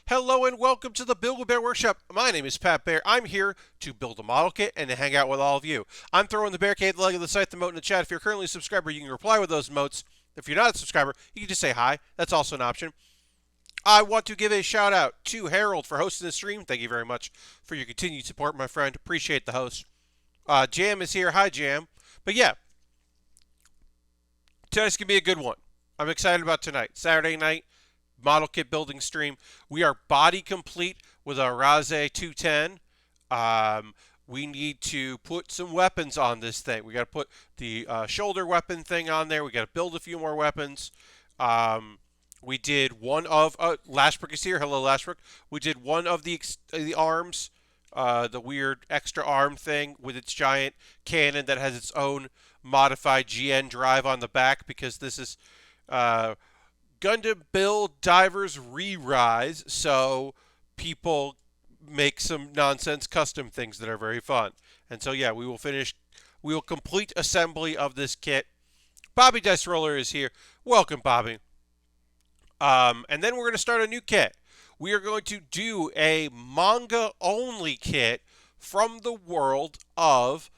Hello and welcome to the Build With Baer Workshop. My name is Pat Baer. I'm here to build a model kit and to hang out with all of you. I'm throwing the barricade leg of the site, the emote in the chat. If you're currently a subscriber, you can reply with those emotes. If you're not a subscriber, you can just say hi. That's also an option. I want to give a shout out to Harold for hosting the stream. Thank you very much for your continued support, my friend. Appreciate the host. Jam is here. Hi, Jam. But yeah, tonight's going to be a good one. I'm excited about tonight. Saturday night, model kit building stream. We are body complete with our Rase-Two-Ten. We need to put some weapons on this thing. We got to put the shoulder weapon thing on there. We got to build a few more weapons. We did one of Lashbrook is here. Hello, Lashbrook. We did one of the arms, the weird extra arm thing with its giant cannon that has its own modified GN drive on the back, because this is Gundam Build Divers Re-Rise, so people make some nonsense custom things that are very fun. And so yeah, we will complete assembly of this kit. Bobby Dice Roller is here. Welcome, Bobby. And then we're going to start a new kit. We are going to do a manga-only kit from the world of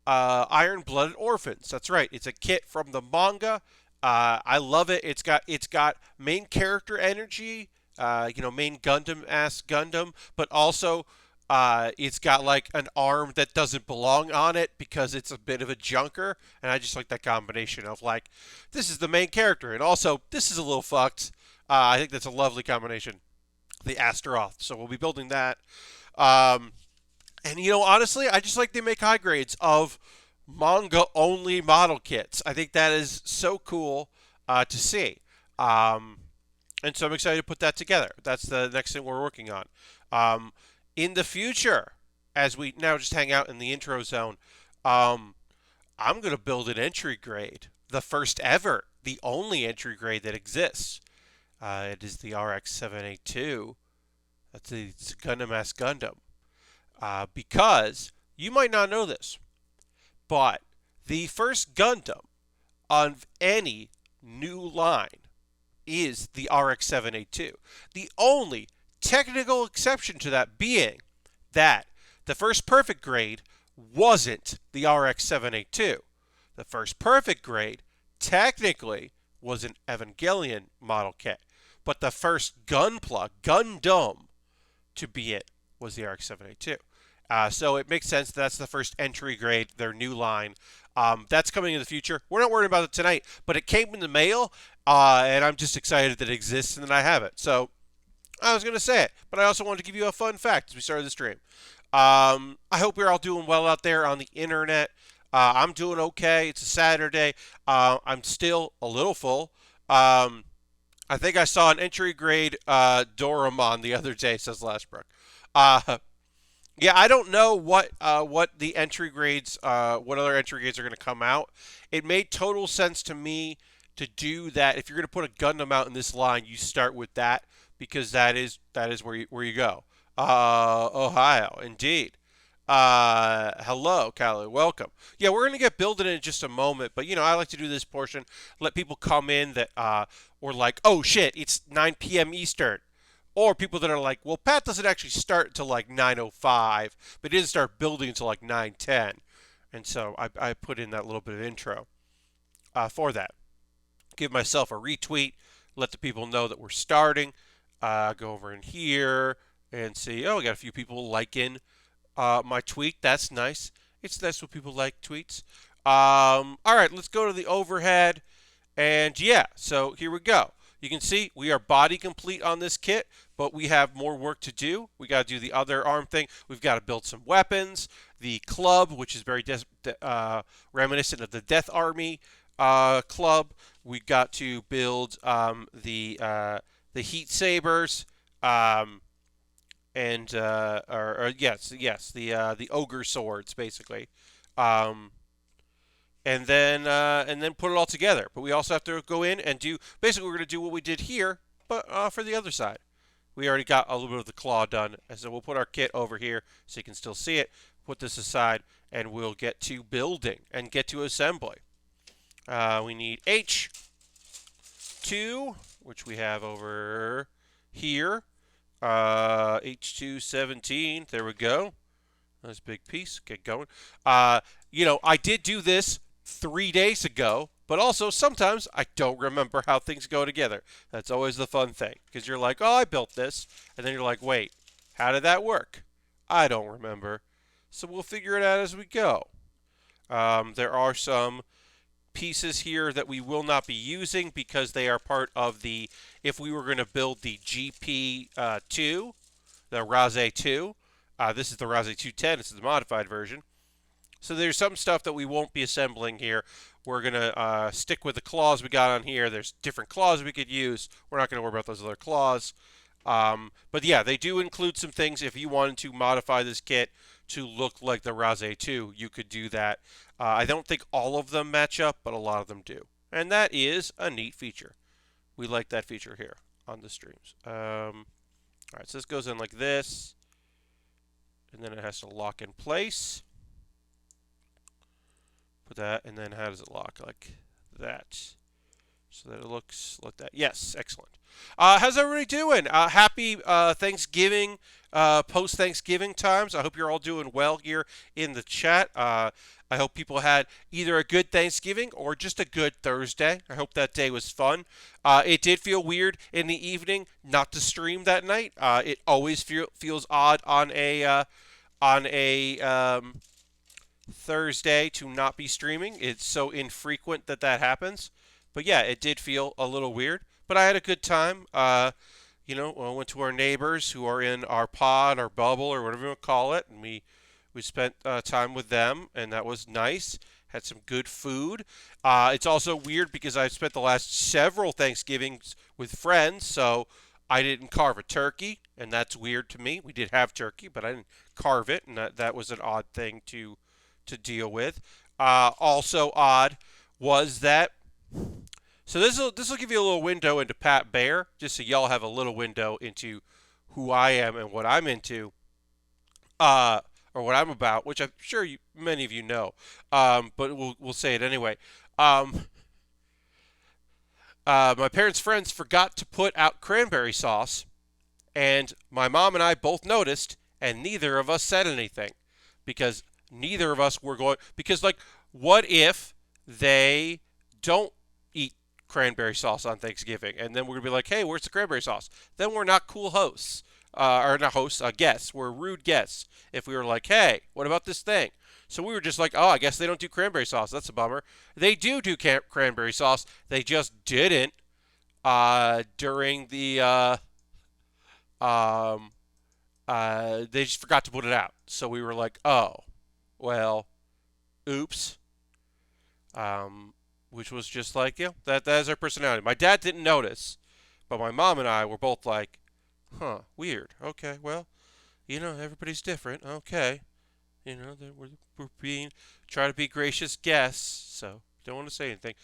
Iron-Blooded Orphans. That's right. It's a kit from the manga. I love it. It's got main character energy, main Gundam-ass Gundam, but also it's got like an arm that doesn't belong on it because it's a bit of a junker, and I just like that combination of like, this is the main character, and also this is a little fucked. I think that's a lovely combination. The Astaroth. So we'll be building that. And honestly, I just like they make high grades of manga-only model kits. I think that is so cool to see. And so I'm excited to put that together. That's the next thing we're working on. In the future, as we now just hang out in the intro zone, I'm going to build an entry grade. The first ever, the only entry grade that exists. It is the RX-782. That's the Gundam-ass Gundam. Because you might not know this, but the first Gundam on any new line is the RX-782. The only technical exception to that being that the first perfect grade wasn't the RX-782. The first perfect grade technically was an Evangelion model kit, but the first Gundam to be it was the RX-782. So it makes sense that's the first entry grade, their new line. That's coming in the future. We're not worried about it tonight, but it came in the mail, and I'm just excited that it exists and that I have it. So I was going to say it, but I also wanted to give you a fun fact as we started the stream. I hope you're all doing well out there on the internet. I'm doing okay. It's a Saturday. I'm still a little full. I think I saw an entry grade Doraemon the other day, says Lashbrook. Yeah, I don't know what the entry grades, what other entry grades are going to come out. It made total sense to me to do that. If you're going to put a Gundam out in this line, you start with that, because that is where you go. Ohio, indeed. Hello, Callie. Welcome. Yeah, we're going to get building in just a moment, but I like to do this portion, let people come in that or like, oh shit, it's 9 p.m. Eastern. Or people that are like, well, Pat doesn't actually start until like 9:05, but he doesn't start building until like 9:10. And so I put in that little bit of intro for that. Give myself a retweet, let the people know that we're starting. Go over in here and see, oh, we got a few people liking my tweet. That's nice. It's nice when people like tweets. All right, let's go to the overhead. And yeah, so here we go. You can see we are body complete on this kit, but we have more work to do. We got to do the other arm thing. We've got to build some weapons. The club, which is very reminiscent of the Death Army club. We got to build the heat sabers, the ogre swords, basically. And then put it all together. But we also have to go in and do, basically we're going to do what we did here, but for the other side. We already got a little bit of the claw done, and so we'll put our kit over here so you can still see it. Put this aside, and we'll get to building and get to assembly. We need H2, which we have over here. H217. There we go. Nice big piece. Get going. I did do this 3 days ago, but also sometimes I don't remember how things go together. That's always the fun thing because you're like, oh, I built this. And then you're like, wait, how did that work? I don't remember. So we'll figure it out as we go. There are some pieces here that we will not be using because they are part of the, if we were going to build the GP-2, the Rase-Two, this is the Rase-Two-Ten, this is the modified version. So there's some stuff that we won't be assembling here. We're going to stick with the claws we got on here. There's different claws we could use. We're not going to worry about those other claws. But yeah, they do include some things. If you wanted to modify this kit to look like the Rase-Two, you could do that. I don't think all of them match up, but a lot of them do. And that is a neat feature. We like that feature here on the streams. All right, so this goes in like this. And then it has to lock in place. Put that, and then how does it lock? Like that. So that it looks like that. Yes, excellent. How's everybody doing? Happy Thanksgiving, post-Thanksgiving times. I hope you're all doing well here in the chat. I hope people had either a good Thanksgiving or just a good Thursday. I hope that day was fun. It did feel weird in the evening not to stream that night. It always feels odd on a Thursday to not be streaming. It's so infrequent that happens. But yeah, it did feel a little weird. But I had a good time. I went to our neighbors who are in our pod, our bubble, or whatever you want to call it, and we spent time with them, and that was nice. Had some good food. It's also weird because I've spent the last several Thanksgivings with friends, so I didn't carve a turkey, and that's weird to me. We did have turkey, but I didn't carve it, and that was an odd thing to deal with. Also odd was that. So this will give you a little window into Pat Baer, just so y'all have a little window into who I am and what I'm into, or what I'm about, which I'm sure many of you know, but we'll say it anyway. My parents' friends forgot to put out cranberry sauce, and my mom and I both noticed, and neither of us said anything because neither of us were going. Because what if they don't eat cranberry sauce on Thanksgiving, and then we're gonna be like, hey, where's the cranberry sauce? Then we're not cool hosts, or not hosts, guests. We're rude guests if we were like, hey, what about this thing? So we were just like, oh, I guess they don't do cranberry sauce. That's a bummer. They do cranberry sauce. They just didn't during the they just forgot to put it out. So we were like, oh, well, oops. Which was just like, yeah, that is our personality. My dad didn't notice, but my mom and I were both like, huh, weird. Okay, well, everybody's different. Okay. We're trying to be gracious guests, so don't want to say anything.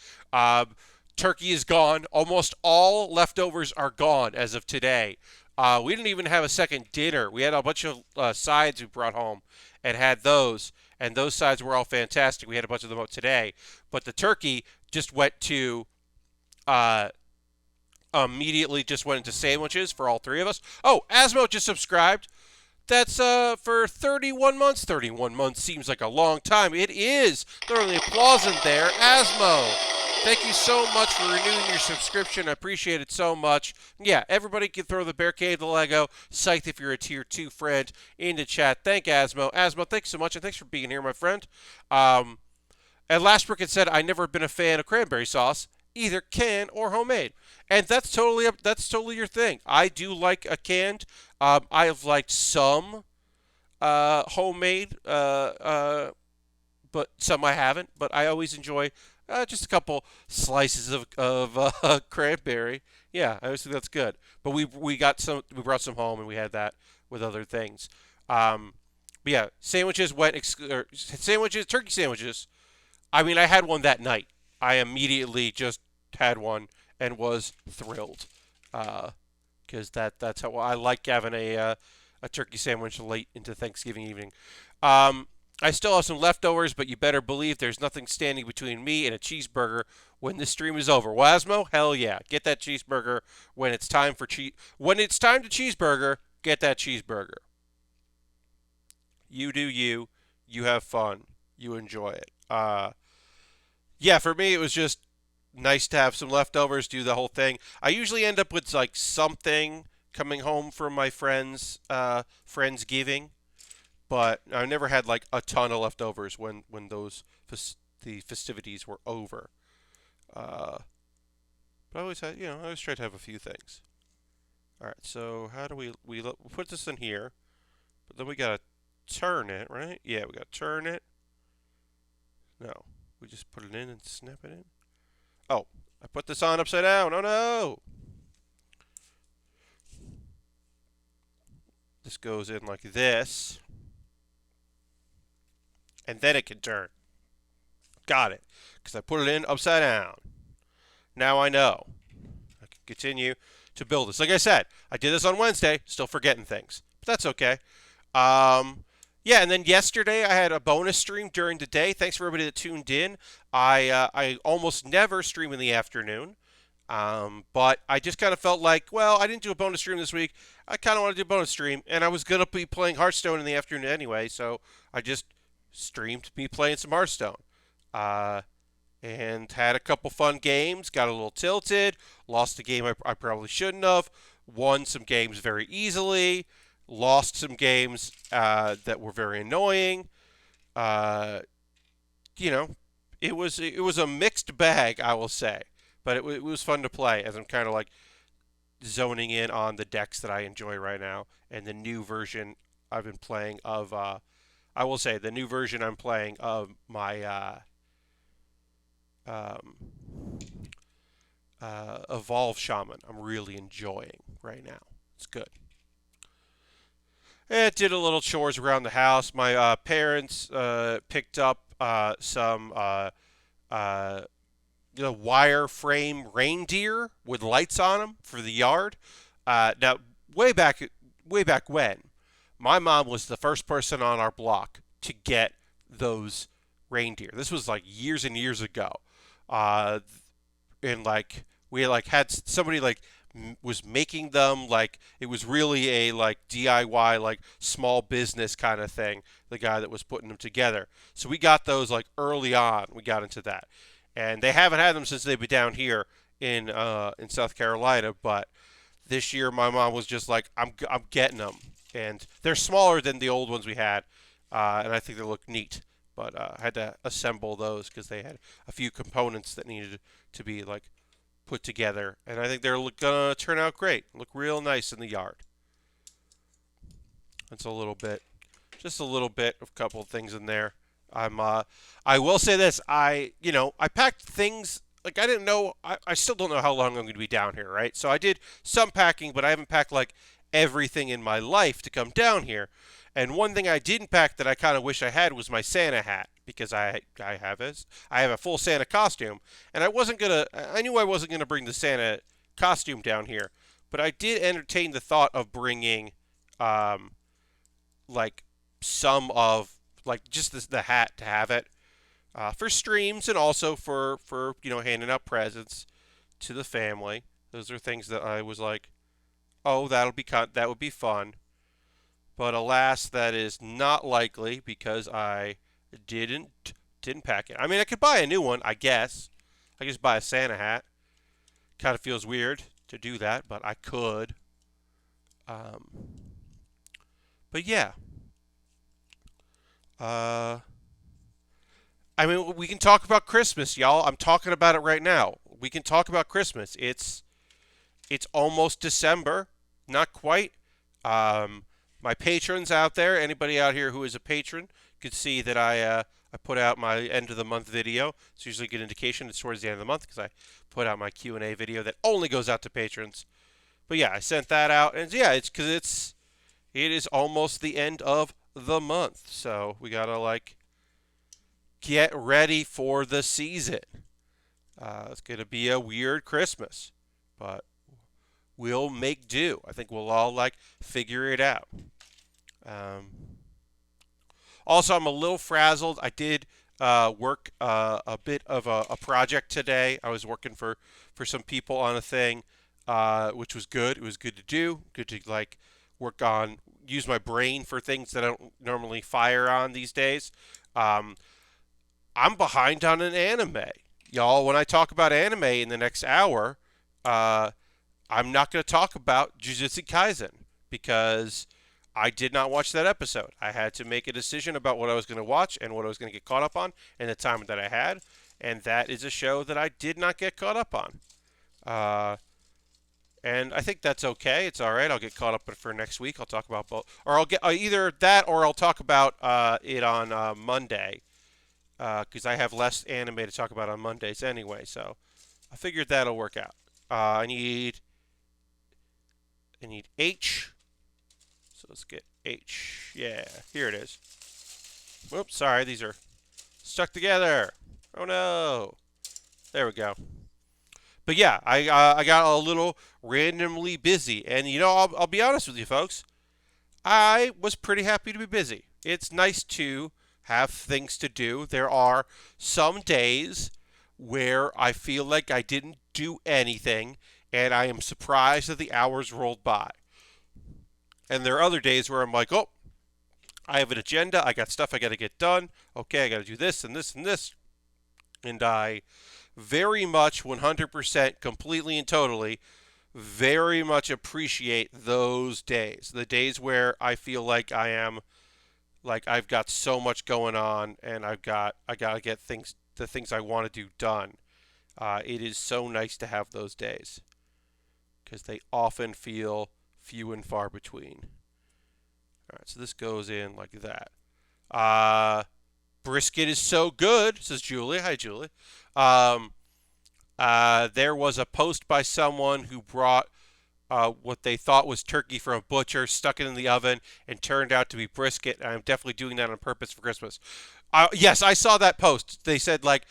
Turkey is gone. Almost all leftovers are gone as of today. We didn't even have a second dinner. We had a bunch of sides we brought home and had those. And those sides were all fantastic. We had a bunch of them out today. But the turkey just went to, immediately just went into sandwiches for all three of us. Oh, Asmo just subscribed. That's for 31 months. 31 months seems like a long time. It is. Thoroughly applause in there. Asmo, thank you so much for renewing your subscription. I appreciate it so much. Yeah, everybody can throw the Barricade, the Lego, Scythe if you're a tier 2 friend, into chat. Thank Asmo. Asmo, thanks so much, and thanks for being here, my friend. And Lastbrick had said, I've never been a fan of cranberry sauce, either canned or homemade. And that's totally your thing. I do like a canned. I have liked some homemade, but some I haven't. But I always enjoy just a couple slices of cranberry. Yeah, I always think that's good. But we brought some home and we had that with other things. But yeah, turkey sandwiches. I mean, I had one that night. I immediately just had one and was thrilled. Because that's how I like having a turkey sandwich late into Thanksgiving evening. I still have some leftovers, but you better believe there's nothing standing between me and a cheeseburger when this stream is over. Wasmo, hell yeah, get that cheeseburger when it's time for when it's time to cheeseburger. Get that cheeseburger. You do you. You have fun. You enjoy it. Yeah, for me it was just nice to have some leftovers. Do the whole thing. I usually end up with like something coming home from my friendsgiving, but I never had like a ton of leftovers when the festivities were over. Uh, but I always had, I always try to have a few things. All right, so how do we put this in here? But then we gotta turn it, right? Yeah, we gotta turn it. No, we just put it in and snap it in. Oh, I put this on upside down. Oh no! This goes in like this, and then it can turn. Got it, because I put it in upside down. Now I know. I can continue to build this. Like I said, I did this on Wednesday, still forgetting things. But that's okay. Yeah, and then yesterday I had a bonus stream during the day. Thanks for everybody that tuned in. I almost never stream in the afternoon. But I just kind of felt like, well, I didn't do a bonus stream this week. I kind of want to do a bonus stream, and I was going to be playing Hearthstone in the afternoon anyway, so I just streamed me playing some Hearthstone. Uh, and had a couple fun games, got a little tilted, lost a game I probably shouldn't have, won some games very easily, lost some games that were very annoying. Uh, you know, it was a mixed bag, I will say, but it was fun to play as I'm kind of like zoning in on the decks that I enjoy right now and the new version I've been playing of. I will say the new version I'm playing of my um, Evolve Shaman. I'm really enjoying right now. It's good. And did a little chores around the house. My parents picked up some uh, wireframe reindeer with lights on them for the yard. Now, way back when, my mom was the first person on our block to get those reindeer. This was like years and years ago, uh, and like we like had somebody like was making them, like it was really a like DIY, like small business kind of thing, the guy that was putting them together. So we got those like early on. We got into that, and they haven't had them since they've been down here in South Carolina. But this year, my mom was just like, I'm getting them, and they're smaller than the old ones we had, and I think they look neat. But I had to assemble those because they had a few components that needed to be like put together, and I think they're gonna turn out great. Look real nice in the yard. That's a little bit, just a little bit of a couple of things in there. I will say this. I packed things like I didn't know. I still don't know how long I'm going to be down here, right? So I did some packing, but I haven't packed like everything in my life to come down here. And one thing I didn't pack that I kind of wish I had was my Santa hat, because I have a full Santa costume, and I knew I wasn't gonna bring the Santa costume down here, but I did entertain the thought of bringing um, like some of like just the hat to have it for streams, and also for handing out presents to the family. Those are things that I was like, oh, that would be fun. But alas, that is not likely because I didn't pack it. I mean, I could buy a new one, I guess. I could just buy a Santa hat. Kind of feels weird to do that, but I could. Um, but yeah. Uh, I mean, we can talk about Christmas, y'all. I'm talking about it right now. We can talk about Christmas. It's almost December. Not quite. My patrons out there, anybody out here who is a patron, could see that I put out my end of the month video. It's usually a good indication it's towards the end of the month because I put out my Q&A video that only goes out to patrons. But yeah, I sent that out, and yeah, it's because it is almost the end of the month, so we gotta like get ready for the season. It's gonna be a weird Christmas, but we'll make do. I think we'll all like figure it out. Um, Also, I'm a little frazzled. I did work a bit of a project today. I was working for some people on a thing, which was good. It was good to do. Good to like work on, use my brain for things that I don't normally fire on these days. Um, I'm behind on an anime, y'all. When I talk about anime in the next hour, uh, I'm not going to talk about Jujutsu Kaisen because I did not watch that episode. I had to make a decision about what I was going to watch and what I was going to get caught up on in the time that I had, and that is a show that I did not get caught up on. Uh, and I think that's okay. It's all right. I'll get caught up for next week. I'll talk about both, or I'll get either that, or I'll talk about it on Monday because I have less anime to talk about on Mondays anyway. So I figured that'll work out. I need H. So let's get H. Yeah, here it is. Whoops, sorry, these are stuck together. Oh no. There we go. But yeah, I got a little randomly busy, and you know, I'll be honest with you, folks. I was pretty happy to be busy. It's nice to have things to do. There are some days where I feel like I didn't do anything, and I am surprised that the hours rolled by. And there are other days where I'm like, oh, I have an agenda. I got stuff I got to get done. Okay, I got to do this and this and this. And I very much 100% completely and totally very much appreciate those days. The days where I feel like I am like I've got so much going on and I got to get the things I want to do done. It is so nice to have those days because they often feel few and far between. All right, so this goes in like that. Brisket is so good, says Julie. Hi, Julie. There was a post by someone who brought what they thought was turkey from a butcher, stuck it in the oven, and turned out to be brisket. And I'm definitely doing that on purpose for Christmas. Yes, I saw that post. They said, like,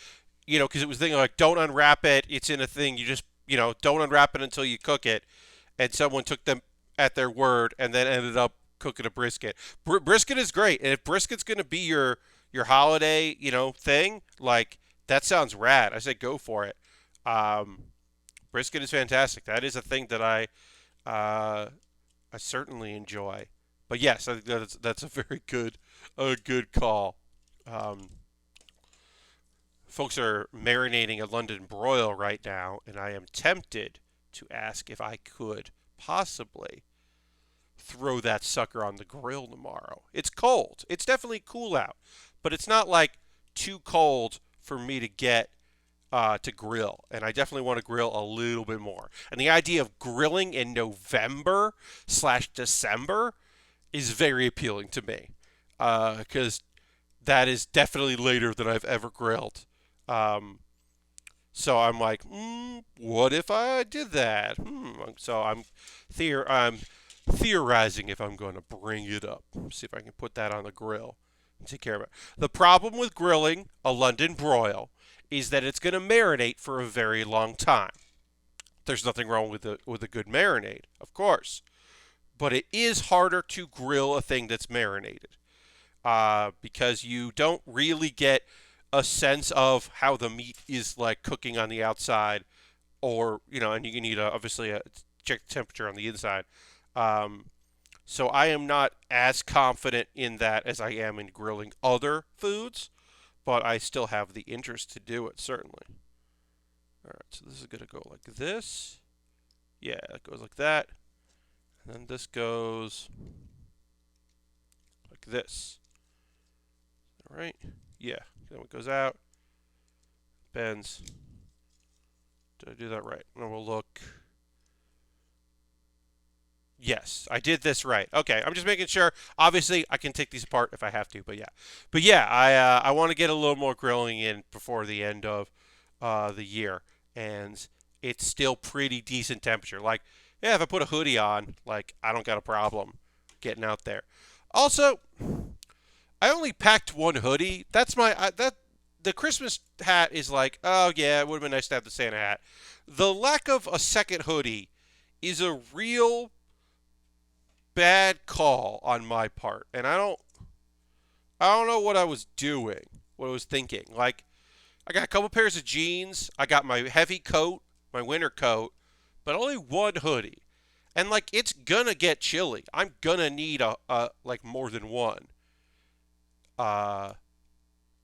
you know, because it was thinking, like, don't unwrap it. It's in a thing. You just, you know, don't unwrap it until you cook it. And someone took them at their word and then ended up cooking a brisket. Brisket is great. And if brisket's going to be your holiday, you know, thing, like, that sounds rad. I say go for it. Brisket is fantastic. That is a thing that I certainly enjoy. But yes, I think that's a very good call. Folks are marinating a London broil right now, and I am tempted to ask if I could possibly throw that sucker on the grill tomorrow. It's cold. It's definitely cool out, but it's not like too cold for me to get to grill, and I definitely want to grill a little bit more. And the idea of grilling in November/December is very appealing to me, because that is definitely later than I've ever grilled. So I'm like, what if I did that? So I'm theorizing if I'm going to bring it up. See if I can put that on the grill and take care of it. The problem with grilling a London broil is that it's going to marinate for a very long time. There's nothing wrong with a good marinade, of course, but it is harder to grill a thing that's marinated because you don't really get a sense of how the meat is like cooking on the outside, or you know, and you need obviously check the temperature on the inside. So I am not as confident in that as I am in grilling other foods, but I still have the interest to do it, certainly. All right, so this is going to go like this. Yeah, it goes like that. And then this goes like this. All right. Yeah, then it goes out, bends. Did I do that right? And we'll look. Yes, I did this right. Okay, I'm just making sure. Obviously, I can take these apart if I have to, but yeah, I want to get a little more grilling in before the end of the year, and it's still pretty decent temperature. Like, yeah, if I put a hoodie on, like, I don't got a problem getting out there. Also, I only packed one hoodie. That's the Christmas hat is like, oh yeah, it would have been nice to have the Santa hat. The lack of a second hoodie is a real bad call on my part, and I I don't know what I was doing, what I was thinking. Like, I got a couple pairs of jeans. I got my heavy coat, my winter coat, but only one hoodie. And like, it's gonna get chilly. I'm gonna need a like more than one. Uh,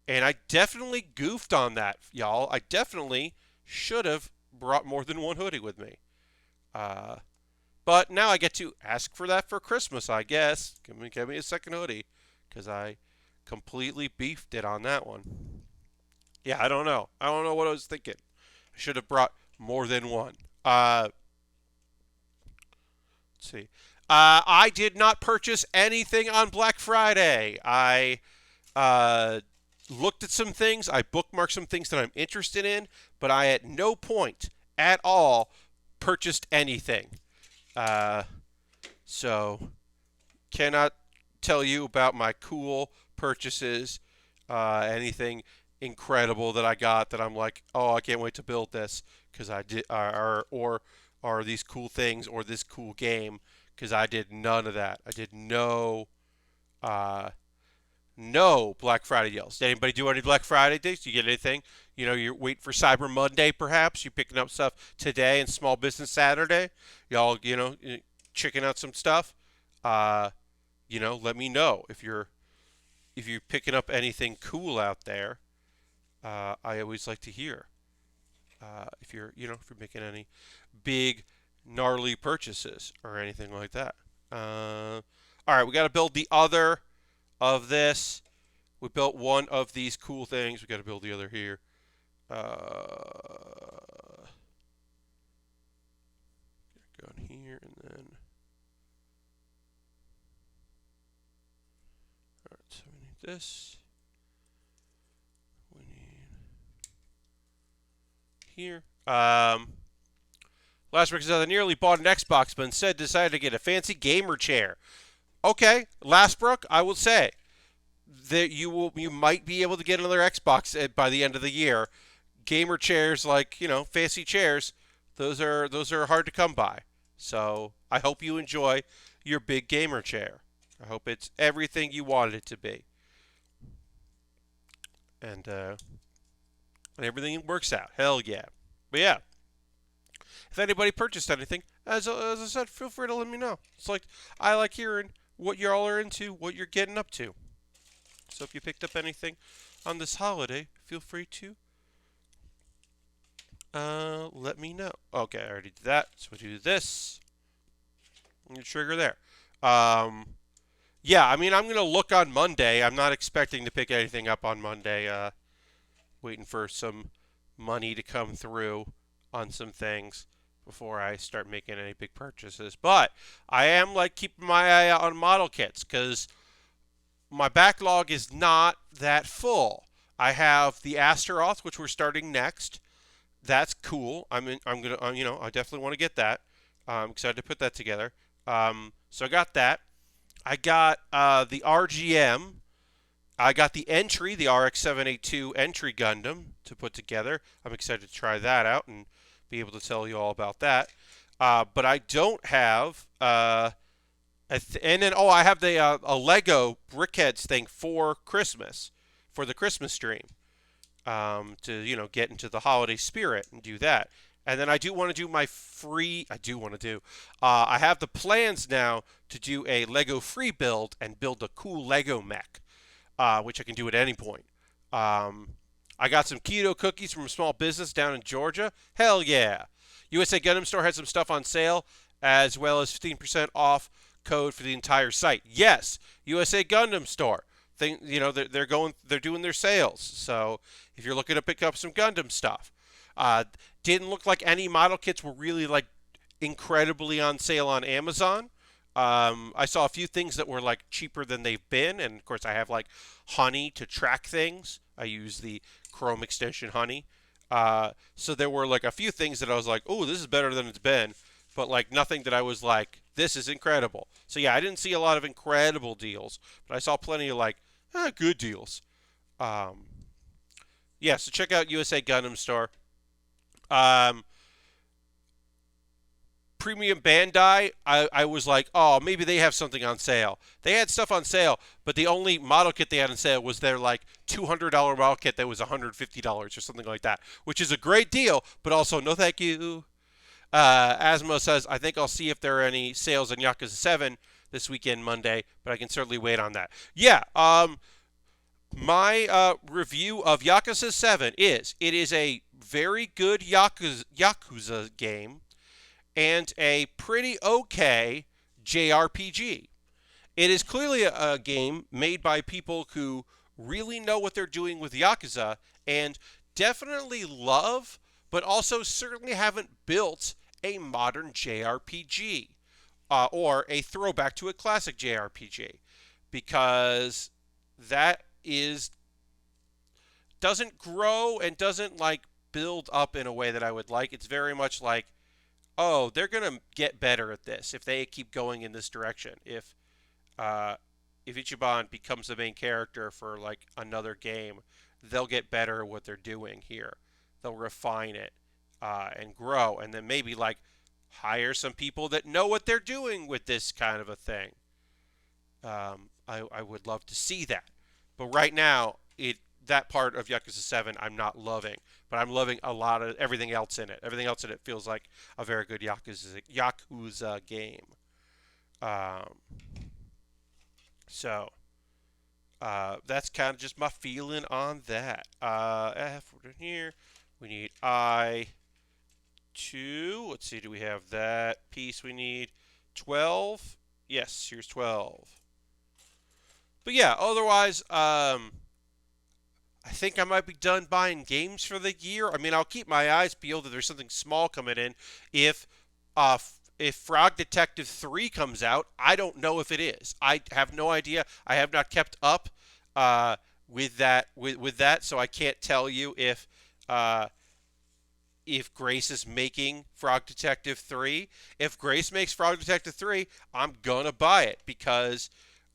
and I definitely goofed on that, y'all. I definitely should have brought more than one hoodie with me. Uh, but now I get to ask for that for Christmas, I guess. Give me a second hoodie, because I completely beefed it on that one. Yeah, I don't know. I don't know what I was thinking. I should have brought more than one. Let's see. I did not purchase anything on Black Friday. I uh, looked at some things. I bookmarked some things that I'm interested in, but I at no point at all purchased anything. Uh, so cannot tell you about my cool purchases, anything incredible that I got that I'm like, oh, I can't wait to build this because I did, or these cool things or this cool game because I did none of that. I did uh, no Black Friday deals. Did anybody do any Black Friday days? Do you get anything? You know, you're waiting for Cyber Monday, perhaps. You're picking up stuff today and Small Business Saturday. Y'all, checking out some stuff. Uh, let me know if you're picking up anything cool out there. I always like to hear if you're making any big gnarly purchases or anything like that. All right, we got to build the other of this. We built one of these cool things. We got to build the other here. Go in here and then. All right, so we need this. We need here. Last week, I nearly bought an Xbox, but instead decided to get a fancy gamer chair. Okay, Lastbrook, I will say that you might be able to get another Xbox by the end of the year. Gamer chairs, like fancy chairs, those are hard to come by. So I hope you enjoy your big gamer chair. I hope it's everything you wanted it to be, and everything works out. Hell yeah! But yeah, if anybody purchased anything, as I said, feel free to let me know. It's like I like hearing what y'all are into, what you're getting up to. So if you picked up anything on this holiday, feel free to let me know. Okay, I already did that. So we do this. And you trigger there. Yeah, I mean, I'm going to look on Monday. I'm not expecting to pick anything up on Monday. Waiting for some money to come through on some things before I start making any big purchases. But I am like keeping my eye out on model kits because my backlog is not that full. I have the Astaroth, which we're starting next. That's cool. I'm gonna I definitely want to get that. I'm excited to put that together. So I got that. I got the RGM. I got the entry, the RX-782 entry Gundam to put together. I'm excited to try that out and be able to tell you all about that. But I don't have and then I have the a Lego Brickheads thing for Christmas, for the Christmas stream, to get into the holiday spirit and do that. And then I do want to do my free. I do want to do. I have the plans now to do a Lego free build and build a cool Lego mech, which I can do at any point. I got some keto cookies from a small business down in Georgia. Hell yeah! USA Gundam Store had some stuff on sale, as well as 15% off code for the entire site. Yes, USA Gundam Store. They're doing their sales. So if you're looking to pick up some Gundam stuff, didn't look like any model kits were really like incredibly on sale on Amazon. I saw a few things that were like cheaper than they've been, and of course I have like Honey to track things. I use the Chrome extension Honey. So there were like a few things that I was like, oh, this is better than it's been, but like nothing that I was like, this is incredible. So yeah, I didn't see a lot of incredible deals, but I saw plenty of like good deals. Yeah, so check out USA Gundam Store. Um, Premium Bandai, I was like, oh, maybe they have something on sale. They had stuff on sale, but the only model kit they had on sale was their like $200 model kit that was $150 or something like that, which is a great deal, but also no thank you. Asmo says, I think I'll see if there are any sales on Yakuza 7 this weekend, Monday, but I can certainly wait on that. Yeah, my review of Yakuza 7 is it is a very good Yakuza game and a pretty okay JRPG. It is clearly a game made by people who really know what they're doing with Yakuza and definitely love, but also certainly haven't built a modern JRPG or a throwback to a classic JRPG, because that doesn't grow and doesn't like build up in a way that I would like. It's very much like, oh, they're gonna get better at this if they keep going in this direction. If Ichiban becomes the main character for like another game, they'll get better at what they're doing here. They'll refine it and grow, and then maybe like hire some people that know what they're doing with this kind of a thing. I would love to see that, but right now that part of Yakuza 7 I'm not loving, but I'm loving a lot of everything else in it. Everything else in it feels like a very good Yakuza game. Um, so that's kind of just my feeling on that. F we're here. We need I2. Let's see, do we have that piece we need? 12. Yes, here's 12. But yeah, otherwise, I think I might be done buying games for the year. I mean, I'll keep my eyes peeled if there's something small coming in. If Frog Detective 3 comes out, I don't know if it is. I have no idea. I have not kept up with that, so I can't tell you if Grace is making Frog Detective 3. If Grace makes Frog Detective 3, I'm gonna buy it because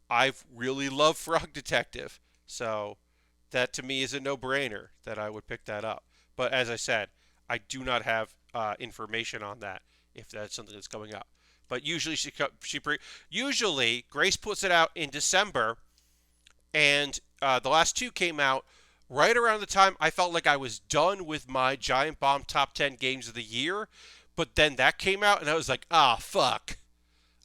I've really loved Frog Detective. So that to me is a no-brainer that I would pick that up. But as I said, I do not have information on that if that's something that's coming up. But usually usually Grace puts it out in December, and the last two came out right around the time I felt like I was done with my Giant Bomb Top 10 Games of the Year. But then that came out, and I was like, fuck,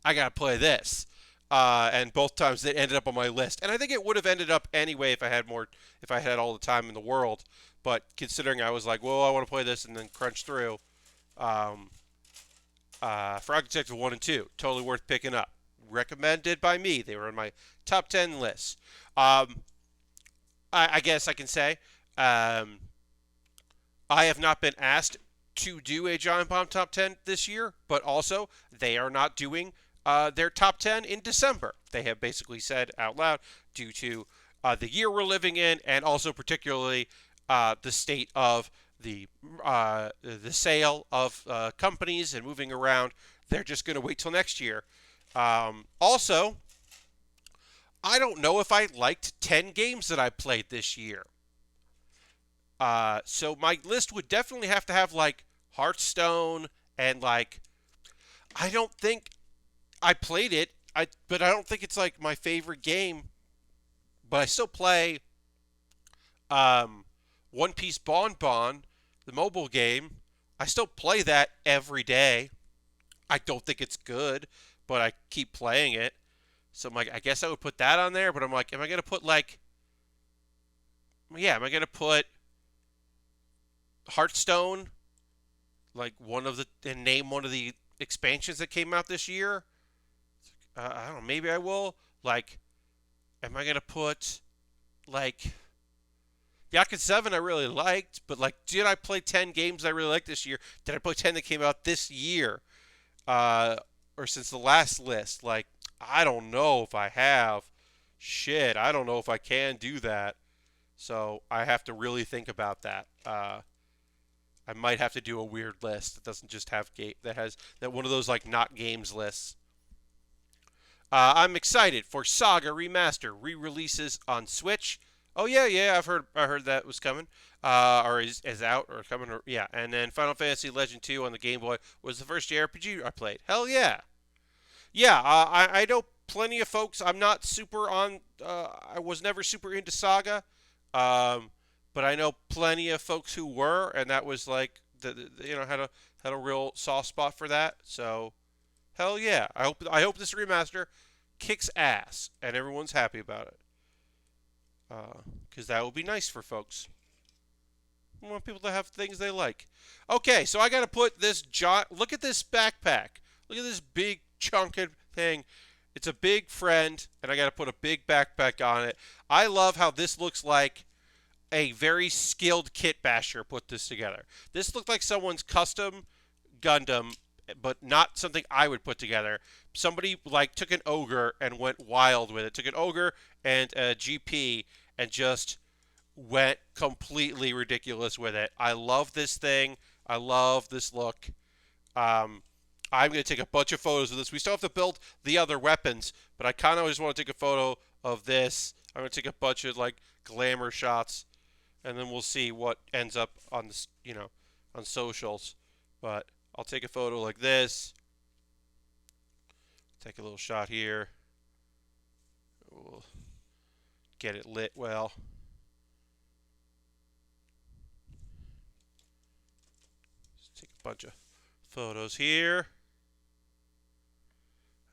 I gotta play this. And both times it ended up on my list, and I think it would have ended up anyway if I had all the time in the world. But considering I was like, well, I want to play this, and then crunch through, Frog Detective 1 and 2, totally worth picking up. Recommended by me. They were on my top 10 list. I guess I can say I have not been asked to do a Giant Bomb top 10 this year, but also they are not doing their top 10 in December. They have basically said out loud, due to the year we're living in, and also particularly the state of the sale of companies and moving around, they're just going to wait till next year. Also, I don't know if I liked 10 games that I played this year. So my list would definitely have to have like Hearthstone and like, I don't think I played it, but I don't think it's like my favorite game. But I still play One Piece Bon, the mobile game. I still play that every day. I don't think it's good, but I keep playing it. So I'm like, I guess I would put that on there, but I'm like, am I going to put like, yeah, am I going to put Hearthstone, like and name one of the expansions that came out this year? I don't know, maybe I will. Like, am I going to put, like, Yakuza 7 I really liked, but like, did I play 10 games I really liked this year? Did I play 10 that came out this year? Or since the last list? Like, I don't know if I have. Shit, I don't know if I can do that. So I have to really think about that. I might have to do a weird list that doesn't just have that one of those like not games lists. I'm excited for Saga Remaster re-releases on Switch. Oh yeah, yeah, I heard that was coming, or is out or coming. Or, yeah, and then Final Fantasy Legend 2 on the Game Boy was the first JRPG I played. Hell yeah, yeah. I know plenty of folks. I'm not super on. I was never super into Saga, um, but I know plenty of folks who were, and that was like you know had a real soft spot for that. So hell yeah. I hope this remaster kicks ass and everyone's happy about it. Because that would be nice for folks. I want people to have things they like. Okay, so I got to put this look at this backpack. Look at this big chunky thing. It's a big friend, and I got to put a big backpack on it. I love how this looks like a very skilled kit basher put this together. This looked like someone's custom Gundam, but not something I would put together. Somebody like took an ogre and went wild with it. Took an ogre and a GP and just went completely ridiculous with it. I love this thing. I love this look. Um, I'm going to take a bunch of photos of this. We still have to build the other weapons, but I kind of just want to take a photo of this. I'm going to take a bunch of like glamour shots, and then we'll see what ends up on this, on socials. But I'll take a photo like this. Take a little shot here. We'll get it lit well. Let's take a bunch of photos here.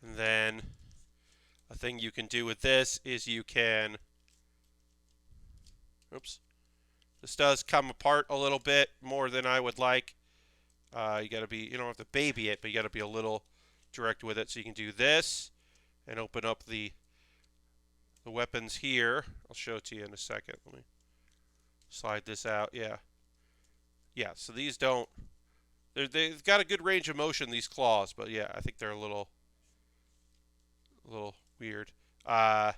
And then a thing you can do with this is you can, oops, this does come apart a little bit more than I would like. You got to be, you don't have to baby it, but you got to be a little direct with it. So you can do this and open up the weapons here. I'll show it to you in a second. Let me slide this out. Yeah. Yeah, so these don't, they've got a good range of motion, these claws, but yeah, I think they're a little weird. Put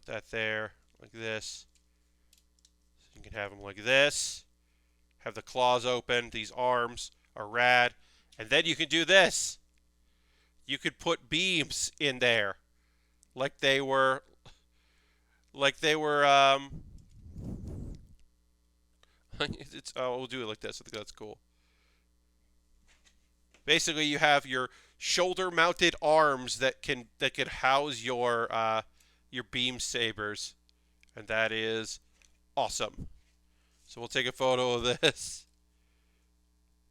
that there like this. So you can have them like this. Have the claws open. These arms are rad. And then you can do this. You could put beams in there. Like they were we'll do it like this. I think that's cool. Basically you have your shoulder mounted arms that can house your beam sabers. And that is awesome. So we'll take a photo of this.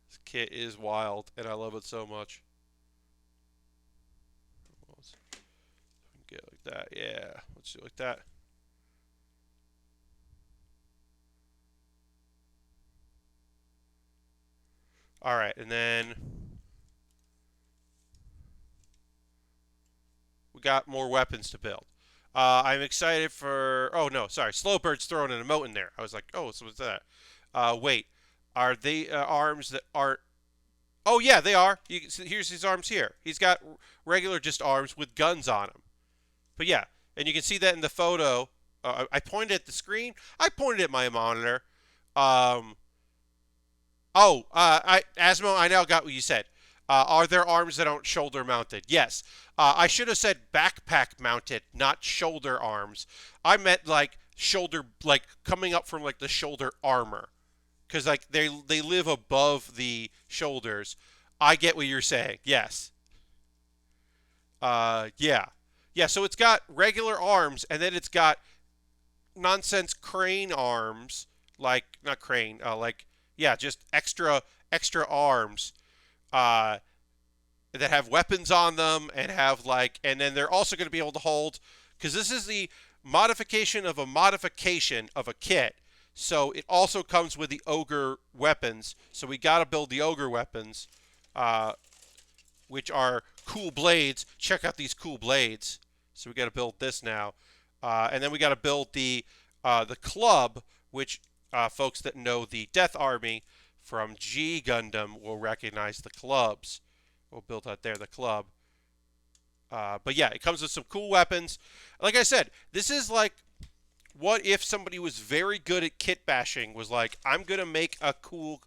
This kit is wild, and I love it so much. Let's get like that. Yeah, let's do it like that. All right, and then we got more weapons to build. I'm excited for. Oh no, sorry. Slowbird's throwing an emote in there. I was like, oh, so what's that? Wait, are they arms that aren't? Oh yeah, they are. Here's his arms here. He's got regular just arms with guns on them. But yeah, and you can see that in the photo. I pointed at the screen. I pointed at my monitor. Um, Asmo, I now got what you said. Are there arms that aren't shoulder mounted? Yes. I should have said backpack mounted, not shoulder arms. I meant like shoulder, like coming up from like the shoulder armor, because like they live above the shoulders. I get what you're saying. Yes. Yeah. Yeah. So it's got regular arms, and then it's got nonsense crane arms, like not crane, like yeah, just extra arms uh, that have weapons on them and have like, and then they're also going to be able to hold, because this is the modification of a modification of a kit. So it also comes with the ogre weapons. So we got to build the ogre weapons, which are cool blades. Check out these cool blades. So we got to build this now, and then we got to build the club, which folks that know the Death Army from G Gundam will recognize the clubs. We'll build out there the club. But yeah, it comes with some cool weapons. Like I said, this is like, what if somebody was very good at kit bashing, was like, I'm going to make a cool,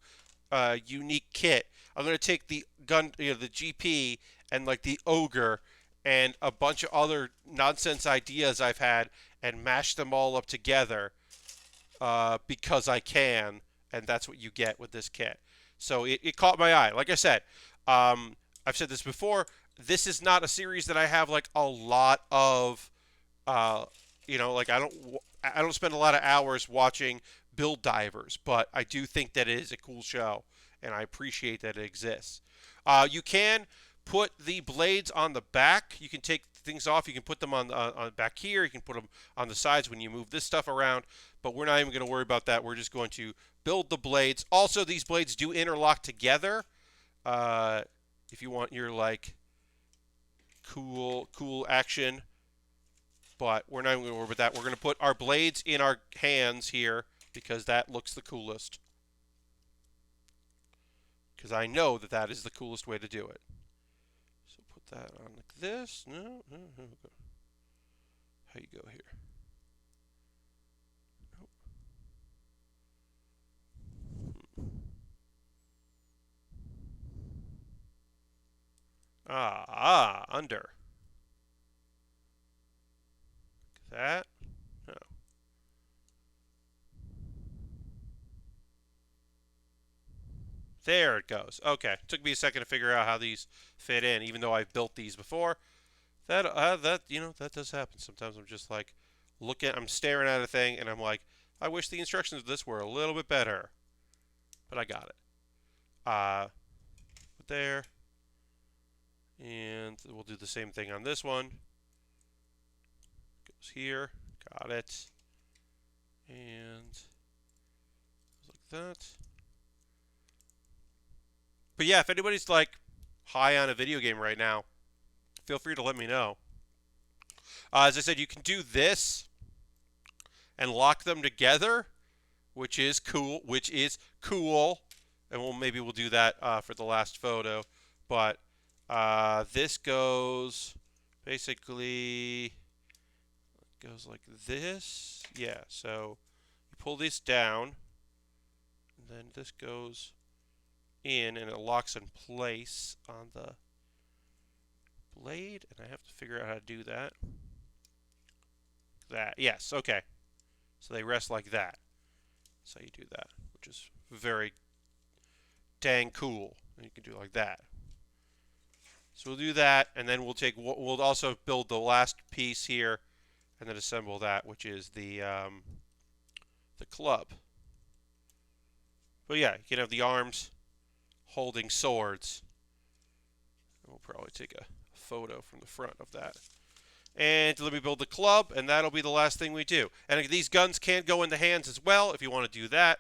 unique kit. I'm going to take the the GP and like the ogre and a bunch of other nonsense ideas I've had and mash them all up together because I can, and that's what you get with this kit. So it caught my eye. Like I said, I've said this before. This is not a series that I have like a lot of, uh, like I don't spend a lot of hours watching Build Divers, but I do think that it is a cool show, and I appreciate that it exists. You can put the blades on the back. You can take things off. You can put them on back here. You can put them on the sides when you move this stuff around. But we're not even going to worry about that. We're just going to build the blades. Also, these blades do interlock together. If you want your like cool action. But we're not even going to worry about that. We're going to put our blades in our hands here because that looks the coolest. Because I know that that is the coolest way to do it. So put that on like this. No. How you go here? Under. That. No. There it goes. Okay. Took me a second to figure out how these fit in, even though I've built these before. That that does happen. Sometimes I'm just like I'm staring at a thing and I'm like, I wish the instructions of this were a little bit better. But I got it. Put there. And we'll do the same thing on this one. Goes here. Got it. And like that. But yeah, if anybody's like high on a video game right now, feel free to let me know. As I said, you can do this and lock them together, which is cool. And maybe we'll do that for the last photo. But this goes basically like this. Yeah. So you pull this down, and then this goes in, and it locks in place on the blade, and I have to figure out how to do that. Yes, okay. So they rest like that. That's how you do that, which is very dang cool. And you can do it like that. So we'll do that, and then we'll also build the last piece here, and then assemble that, which is the club. But yeah, you can have the arms holding swords. We'll probably take a photo from the front of that. And let me build the club, and that'll be the last thing we do. And these guns can go in the hands as well if you want to do that.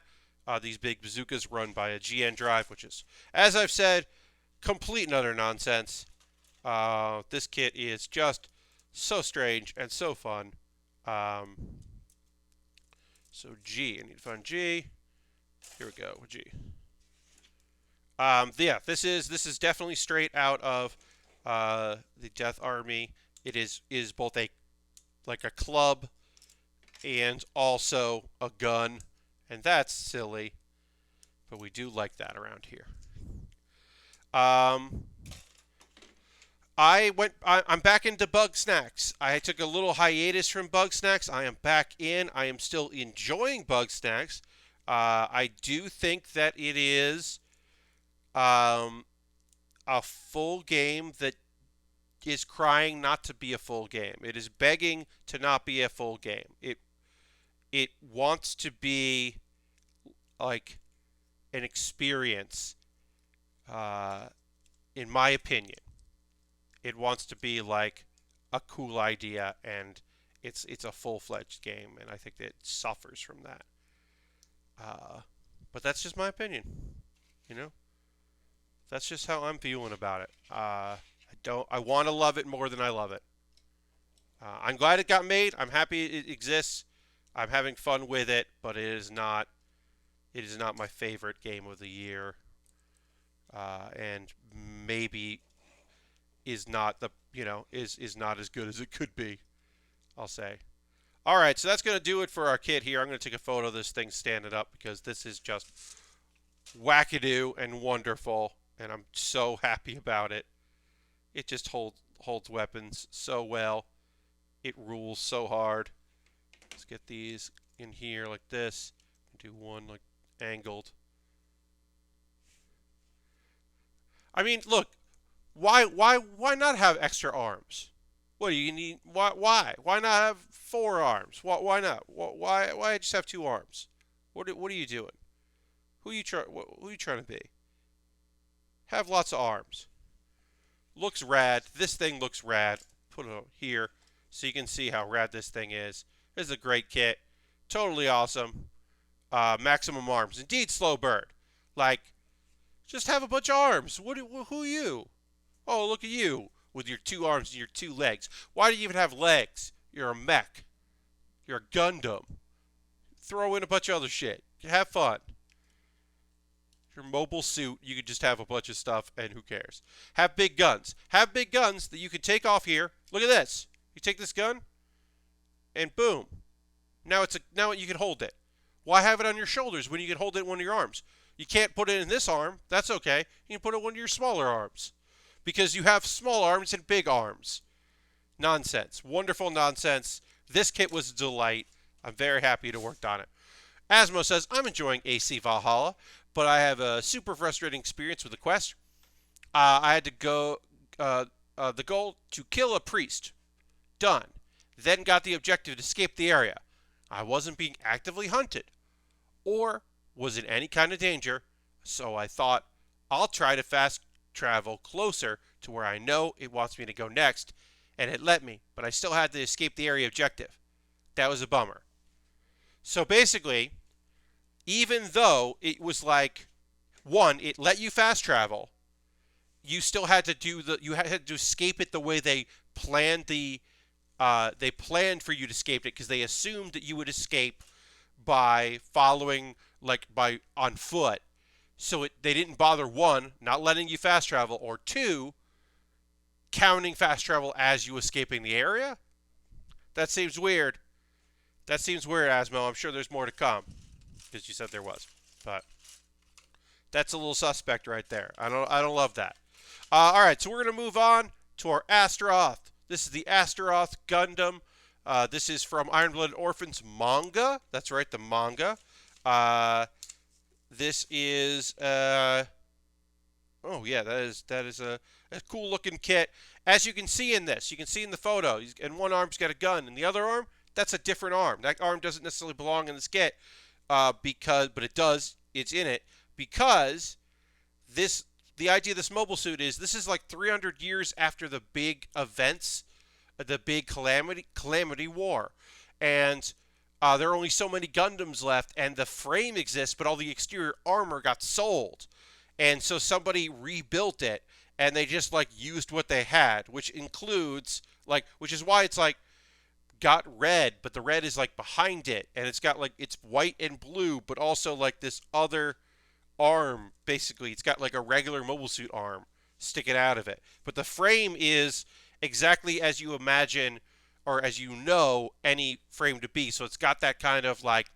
These big bazookas run by a GN drive, which is, as I've said, complete and utter nonsense. This kit is just so strange and so fun. So G, I need to find G. Here we go, G. Yeah, this is definitely straight out of the Death Army. It is both a club and also a gun, and that's silly, but we do like that around here. I'm back into Bug Snacks. I took a little hiatus from Bug Snacks. I am back in. I am still enjoying Bug Snacks. I do think that it is a full game that is crying not to be a full game. It is begging to not be a full game. It wants to be like an experience, in my opinion. It wants to be like a cool idea, and it's a full-fledged game, and I think that it suffers from that. But that's just my opinion, you know? That's just how I'm feeling about it. I want to love it more than I love it. I'm glad it got made. I'm happy it exists. I'm having fun with it, but it is not my favorite game of the year. And maybe is not is not as good as it could be, I'll say. All right, so that's going to do it for our kit here. I'm going to take a photo of this thing standing up because this is just wackadoo and wonderful, and I'm so happy about it. It just holds weapons so well. It rules so hard. Let's get these in here like this. Do one like angled. I mean, look, why not have extra arms? What do you need? Why not have 4 arms? Why not? Why just have 2 arms? What are you doing? Who you trying to be? Have lots of arms. Looks rad. This thing looks rad. Put it here so you can see how rad this thing is. This is a great kit. Totally awesome. Maximum arms. Indeed, slow bird. Like, just have a bunch of arms. Who are you? Oh, look at you with your 2 arms and your 2 legs. Why do you even have legs? You're a mech. You're a Gundam. Throw in a bunch of other shit. Have fun. Your mobile suit, you could just have a bunch of stuff, and who cares? Have big guns. Have big guns that you can take off here. Look at this. You take this gun, and boom. Now you can hold it. Why have it on your shoulders when you can hold it in one of your arms? You can't put it in this arm. That's okay. You can put it in one of your smaller arms. Because you have small arms and big arms. Nonsense. Wonderful nonsense. This kit was a delight. I'm very happy to work on it. Asmo says, I'm enjoying AC Valhalla, but I have a super frustrating experience with the quest. I had to go, the goal to kill a priest. Done. Then got the objective to escape the area. I wasn't being actively hunted or was in any kind of danger, so I thought I'll try to fast travel closer to where I know it wants me to go next, and it let me, but I still had to escape the area objective. That was a bummer. So basically, even though it was like, one, it let you fast travel, you still had to you had to escape it the way they planned they planned for you to escape it, because they assumed that you would escape by following, like, on foot. So they didn't bother, one, not letting you fast travel, or two, counting fast travel as you escaping the area. That seems weird. That seems weird, Asmo. I'm sure there's more to come, because you said there was. But that's a little suspect right there. I don't love that. All right, so we're gonna move on to our Astaroth. This is the Astaroth Gundam. This is from Iron Blooded Orphans manga. That's right, the manga. This is oh yeah, that is a cool looking kit. As you can see in this, you can see in the photo, and one arm's got a gun, and the other arm, that's a different arm. That arm doesn't necessarily belong in this kit, but it does. It's in it because the idea of this mobile suit is this is like 300 years after the big events, the big calamity war, and there are only so many Gundams left, and the frame exists, but all the exterior armor got sold, and so somebody rebuilt it, and they just like used what they had, which includes which is why it's like got red, but the red is like behind it, and it's got like it's white and blue, but also like this other arm. Basically, it's got like a regular mobile suit arm sticking out of it, but the frame is exactly as you imagine, or as you know, any frame to be. So it's got that kind of like,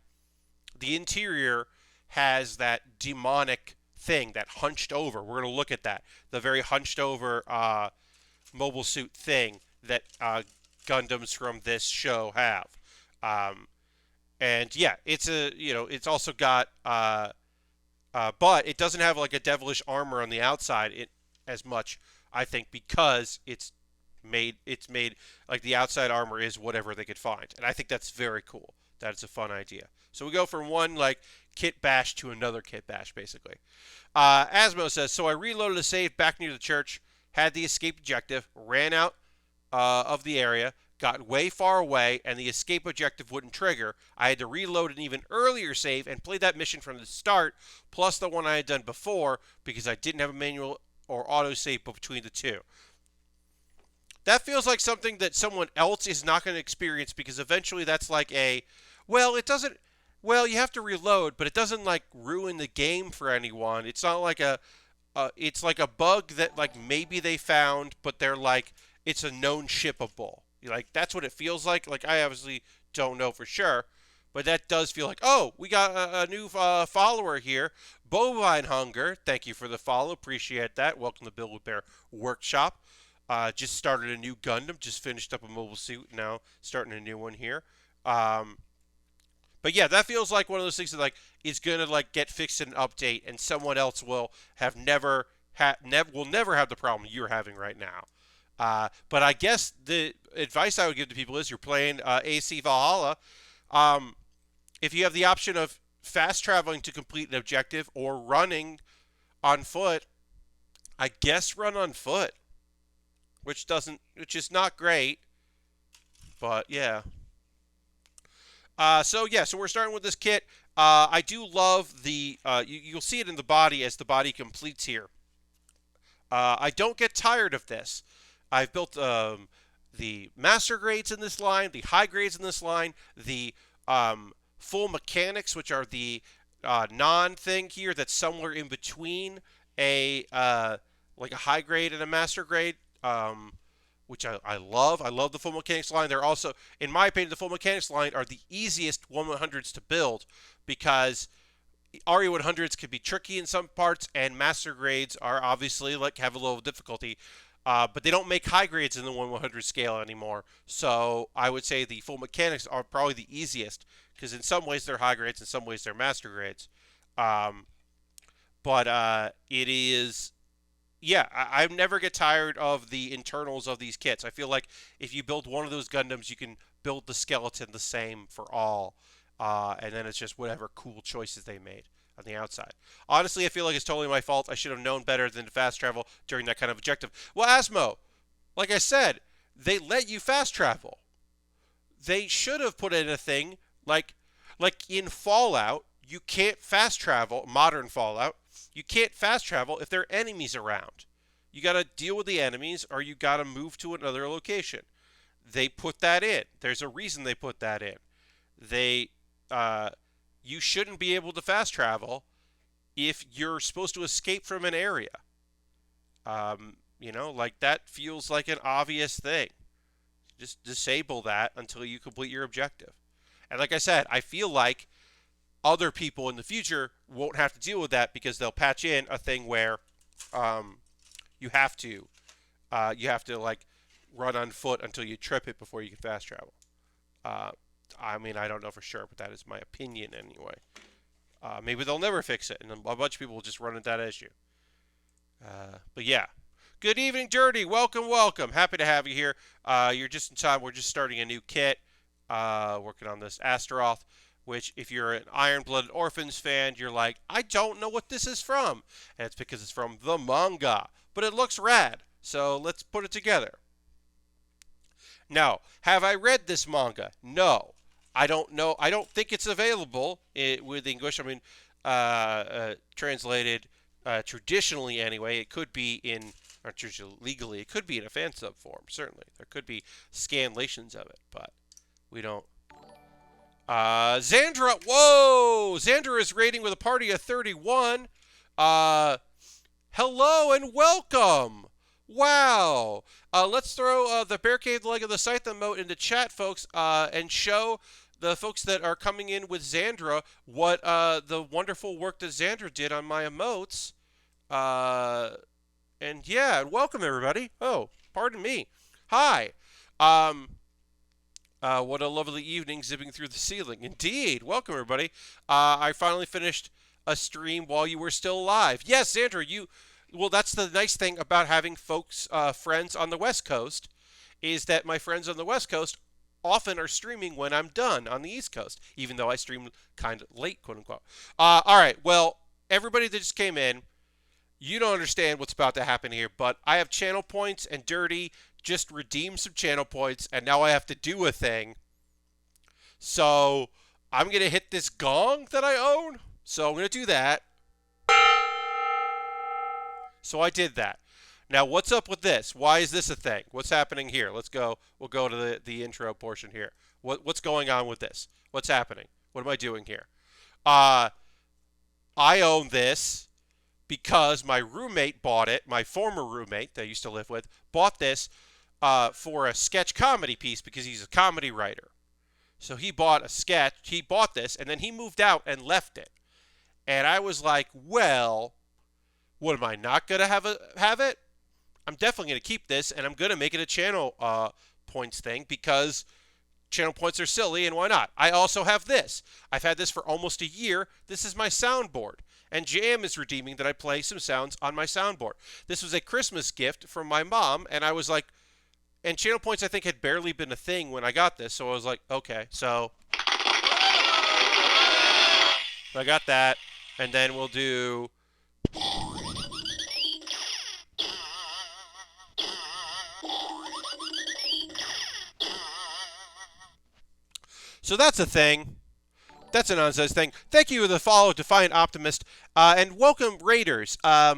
the interior has that demonic thing, that hunched over. We're going to look at that, the very hunched over mobile suit thing that Gundams from this show have. And yeah, it's also got but it doesn't have like a devilish armor on the outside as much, I think, because it's made like the outside armor is whatever they could find, and I think that's very cool. That's a fun idea. So we go from one like kit bash to another kit bash, basically. Asmo says, so I reloaded a save back near the church, had the escape objective, ran out of the area, got way far away, and the escape objective wouldn't trigger. I had to reload an even earlier save and play that mission from the start, plus the one I had done before, because I didn't have a manual or autosave between the two. That feels like something that someone else is not going to experience, because eventually that's like it doesn't, you have to reload, but it doesn't like ruin the game for anyone. It's not like it's like a bug that like maybe they found, but they're like, it's a known shippable. Like, that's what it feels like. Like, I obviously don't know for sure, but that does feel like, oh, we got a new follower here. Bovine Hunger, thank you for the follow. Appreciate that. Welcome to Build With Baer Workshop. Just started a new Gundam. Just finished up a mobile suit. Now starting a new one here. But yeah, that feels like one of those things that like is gonna like get fixed in an update, and someone else will have will never have the problem you're having right now. But I guess the advice I would give to people is you're playing AC Valhalla. Um, if you have the option of fast traveling to complete an objective or running on foot, I guess run on foot, which is not great, but yeah. So we're starting with this kit. I do love you'll see it in the body as the body completes here. I don't get tired of this. I've built the master grades in this line, the high grades in this line, the full mechanics, which are the non-thing here that's somewhere in between a like a high grade and a master grade, which I love. I love the full mechanics line. They're also, in my opinion, the full mechanics line are the easiest 1/100s to build because RE100s can be tricky in some parts, and master grades are obviously like have a little difficulty. But they don't make high grades in the 1/100 scale anymore. So I would say the full mechanics are probably the easiest because in some ways they're high grades, in some ways they're master grades. Um, but it is, yeah, I never get tired of the internals of these kits. I feel like if you build one of those Gundams, you can build the skeleton the same for all. And then it's just whatever cool choices they made on the outside. Honestly, I feel like it's totally my fault. I should have known better than to fast travel during that kind of objective. Well, Asmo, like I said, they let you fast travel. They should have put in a thing like in Fallout, you can't fast travel, modern Fallout, you can't fast travel if there are enemies around. You got to deal with the enemies or you got to move to another location. They put that in. There's a reason they put that in. They you shouldn't be able to fast travel if you're supposed to escape from an area. Like that feels like an obvious thing. Just disable that until you complete your objective. And like I said, I feel like other people in the future won't have to deal with that because they'll patch in a thing where you have to like run on foot until you trip it before you can fast travel. I mean, I don't know for sure, but that is my opinion anyway. Maybe they'll never fix it, and a bunch of people will just run into that issue. But yeah. Good evening, Dirty. Welcome, welcome. Happy to have you here. You're just in time. We're just starting a new kit, working on this Astaroth, which if you're an Iron-Blooded Orphans fan, you're like, I don't know what this is from. And it's because it's from the manga. But it looks rad, so let's put it together. Now, have I read this manga? No. I don't know. I don't think it's available with English. I mean, translated traditionally anyway. It could be in, or legally, it could be in a fan sub form, certainly. There could be scanlations of it, but we don't. Xandra, whoa! Xandra is rating with a party of 31. Hello and welcome! Wow! Let's throw the Bear Cave leg of the Scythe emote into chat, folks, and show the folks that are coming in with Xandra what the wonderful work that Xandra did on my emotes. And yeah, welcome everybody. Oh, pardon me. Hi. What a lovely evening zipping through the ceiling. Indeed. Welcome everybody. I finally finished a stream while you were still alive. Yes, Xandra, well, that's the nice thing about having folks, friends on the West Coast, is that my friends on the West Coast often are streaming when I'm done on the East Coast, even though I stream kind of late, quote unquote. All right, well, everybody that just came in, you don't understand what's about to happen here, but I have channel points, and Dirty just redeemed some channel points, and now I have to do a thing. So I'm going to hit this gong that I own, so I'm going to do that. So I did that. Now, what's up with this? Why is this a thing? What's happening here? Let's go. We'll go to the intro portion here. What's going on with this? What's happening? What am I doing here? I own this because my roommate bought it. My former roommate that I used to live with bought this for a sketch comedy piece because he's a comedy writer. So he bought a sketch. He bought this, and then he moved out and left it. And I was like, well, what, am I not going to have it? I'm definitely going to keep this, and I'm going to make it a channel points thing because channel points are silly, and why not? I also have this. I've had this for almost a year. This is my soundboard. And Jam is redeeming that I play some sounds on my soundboard. This was a Christmas gift from my mom, and I was like, and channel points I think had barely been a thing when I got this, so I was like, okay, so I got that, and then we'll do... So that's a thing. That's a nonsense thing. Thank you for the follow, Defiant Optimist, and welcome, Raiders. A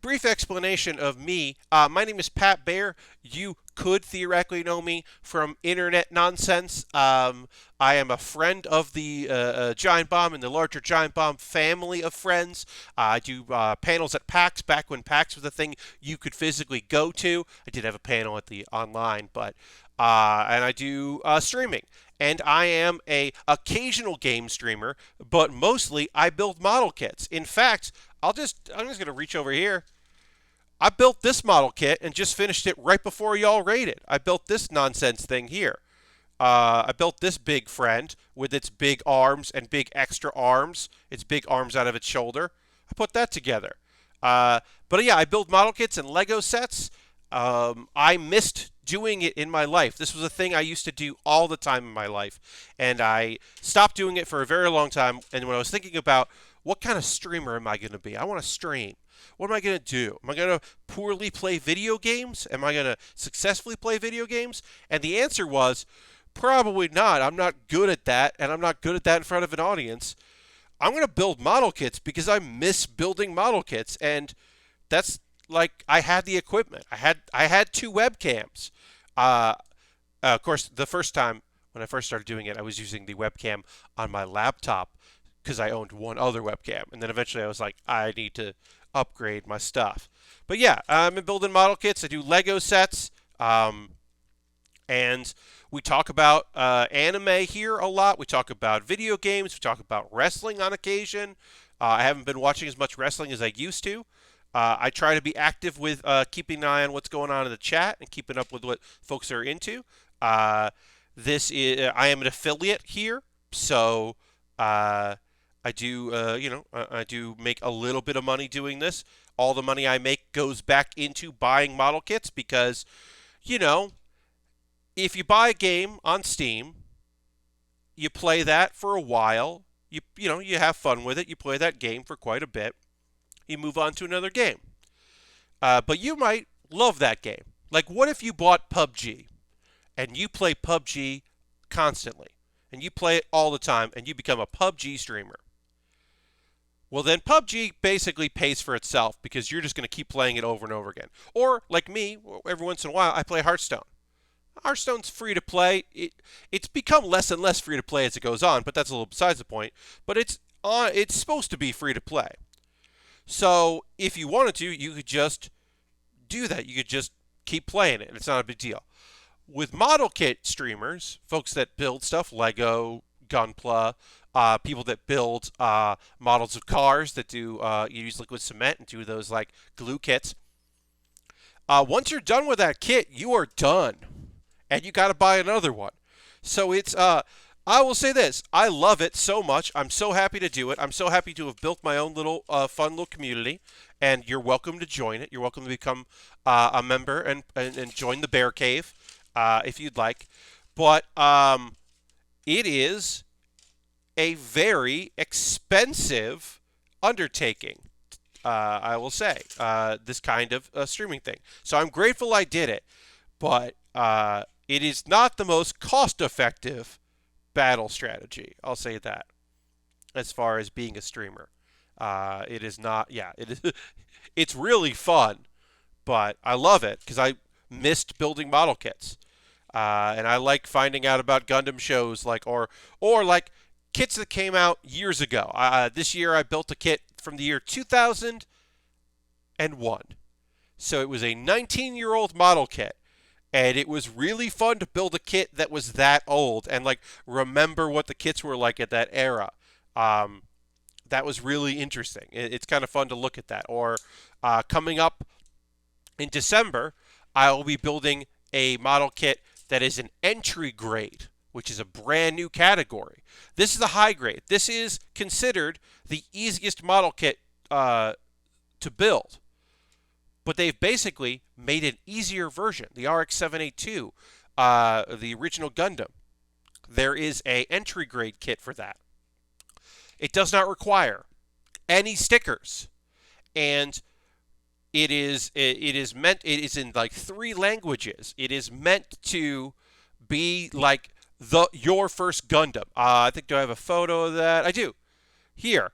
brief explanation of me. My name is Pat Baer. You could theoretically know me from internet nonsense. I am a friend of the Giant Bomb and the larger Giant Bomb family of friends. I do panels at PAX back when PAX was a thing you could physically go to. I did have a panel at the online, but and I do streaming. And I am a occasional game streamer, but mostly I build model kits. In fact, I'm just going to reach over here. I built this model kit and just finished it right before y'all raided. I built this nonsense thing here. I built this big friend with its big arms and big extra arms, its big arms out of its shoulder. I put that together. But yeah, I build model kits and Lego sets. I missed doing it in my life. This was a thing I used to do all the time in my life, and I stopped doing it for a very long time. And when I was thinking about what kind of streamer am I going to be, I want to stream. What am I going to do? Am I going to poorly play video games? Am I going to successfully play video games? And the answer was probably not. I'm not good at that, and I'm not good at that in front of an audience. I'm going to build model kits because I miss building model kits, and that's like I had the equipment. I had 2 webcams. Of course, the first time when I first started doing it, I was using the webcam on my laptop because I owned one other webcam. And then eventually I was like, I need to upgrade my stuff. But yeah, I'm building model kits. I do Lego sets. And we talk about anime here a lot. We talk about video games. We talk about wrestling on occasion. I haven't been watching as much wrestling as I used to. I try to be active with keeping an eye on what's going on in the chat and keeping up with what folks are into. I am an affiliate here, so I do I do make a little bit of money doing this. All the money I make goes back into buying model kits because, if you buy a game on Steam, you play that for a while. You have fun with it. You play that game for quite a bit. You move on to another game. But you might love that game. Like, what if you bought PUBG and you play PUBG constantly and you play it all the time and you become a PUBG streamer? Well, then PUBG basically pays for itself because you're just going to keep playing it over and over again. Or, like me, every once in a while, I play Hearthstone. Hearthstone's free to play. It's become less and less free to play as it goes on, but that's a little besides the point. But it's supposed to be free to play. So if you wanted to, you could just do that. You could just keep playing it. It's not a big deal. With model kit streamers, folks that build stuff, Lego, Gunpla, people that build models of cars that do use liquid cement and do those like glue kits. Once you're done with that kit, you are done, and you got to buy another one. So it's I will say this. I love it so much. I'm so happy to do it. I'm so happy to have built my own little fun little community, and you're welcome to join it. You're welcome to become a member and join the Bear Cave if you'd like. But it is a very expensive undertaking, I will say, this kind of streaming thing. So I'm grateful I did it, but it is not the most cost-effective battle strategy. I'll say that. As far as being a streamer, it is not. Yeah, it is. It's really fun, but I love it because I missed building model kits, and I like finding out about Gundam shows or like kits that came out years ago. This year I built a kit from the year 2001, so it was a 19-year-old model kit. And it was really fun to build a kit that was that old and like remember what the kits were like at that era. That was really interesting. It's kind of fun to look at that. Or coming up in December, I will be building a model kit that is an entry grade, which is a brand new category. This is a high grade. This is considered the easiest model kit to build. But they've basically made an easier version. The RX-782, the original Gundam, there is a entry grade kit for that. It does not require any stickers, and it is in like 3 languages. It is meant to be like your first Gundam. I think, do I have a photo of that? I do. Here.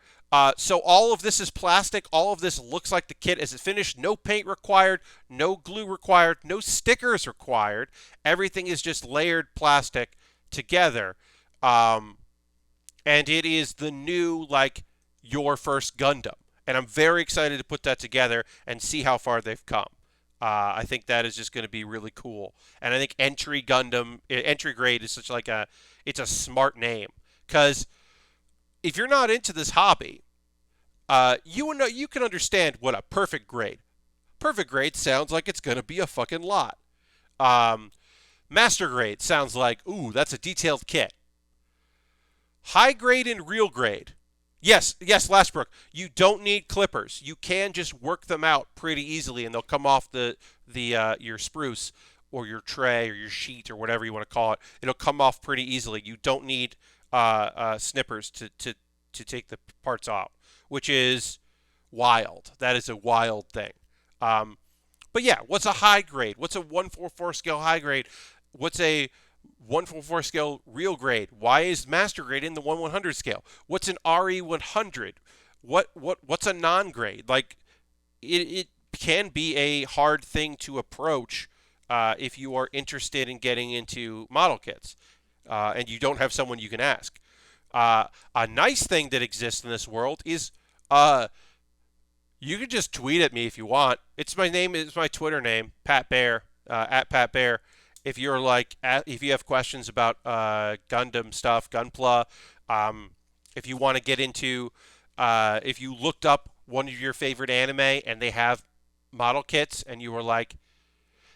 So all of this is plastic. All of this looks like the kit as it's finished. No paint required, no glue required, no stickers required. Everything is just layered plastic together. And it is the new, like, your first Gundam. And I'm very excited to put that together and see how far they've come. I think that is just going to be really cool. And I think entry grade is such like it's a smart name. Because if you're not into this hobby, you can understand what a perfect grade. Perfect grade sounds like it's going to be a fucking lot. Master grade sounds like, ooh, that's a detailed kit. High grade and real grade. Yes, Lashbrook, you don't need clippers. You can just work them out pretty easily, and they'll come off your spruce or your tray or your sheet or whatever you want to call it. It'll come off pretty easily. You don't need snippers to take the parts off, which is wild. That is a wild thing. But yeah, what's a high grade? What's a 144 scale high grade? What's a 144 scale real grade? Why is master grade in the 1/100 scale? What's an RE100? What's a non-grade? Like, it can be a hard thing to approach if you are interested in getting into model kits and you don't have someone you can ask. A nice thing that exists in this world is you can just tweet at me if you want. It's my Twitter name, Pat Baer, at Pat Baer. If you're if you have questions about Gundam stuff, Gunpla, if you want to get into, if you looked up one of your favorite anime and they have model kits and you were like,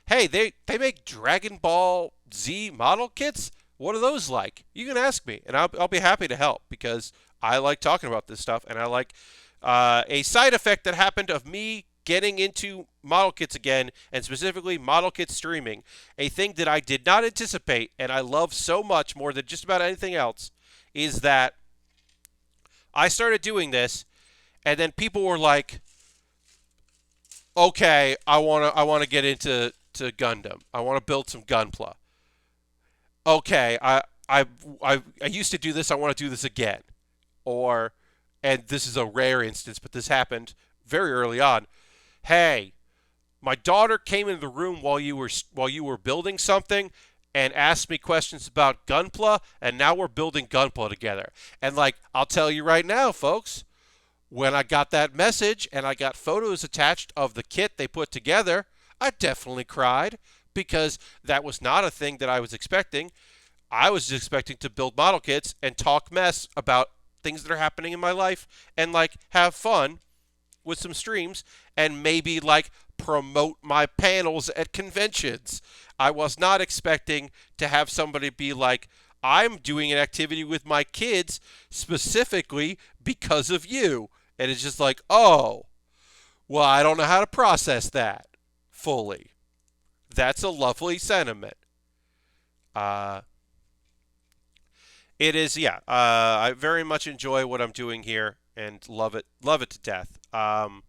hey, they make Dragon Ball Z model kits? What are those like? You can ask me, and I'll be happy to help because I like talking about this stuff, and I like a side effect that happened of me getting into model kits again, and specifically model kit streaming, a thing that I did not anticipate and I love so much more than just about anything else, is that I started doing this, and then people were like, okay, I wanna get into Gundam. I want to build some Gunpla. Okay, I used to do this. I want to do this again. And this is a rare instance, but this happened very early on. Hey, my daughter came into the room while you were building something and asked me questions about Gunpla, and now we're building Gunpla together. And I'll tell you right now, folks, when I got that message and I got photos attached of the kit they put together, I definitely cried because that was not a thing that I was expecting. I was expecting to build model kits and talk mess about things that are happening in my life and have fun with some streams and maybe promote my panels at conventions. I was not expecting to have somebody be like, I'm doing an activity with my kids specifically because of you. And it's just like, oh, well, I don't know how to process that fully. That's a lovely sentiment. It is, yeah. I very much enjoy what I'm doing here and love it to death. And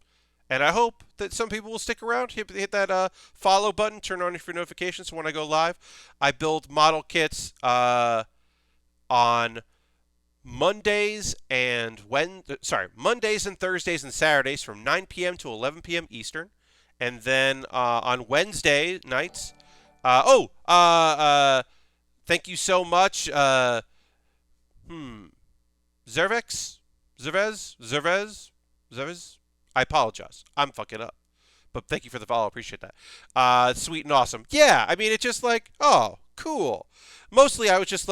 I hope that some people will stick around. Hit that follow button, turn on your notifications when I go live. I build model kits on Mondays and Thursdays and Saturdays from 9 p.m. to 11 p.m. Eastern. And then on Wednesday nights, thank you so much, Zervez. I apologize. I'm fucking up. But thank you for the follow. Appreciate that. Sweet and awesome. Yeah, I mean, it's just oh, cool. Mostly I was just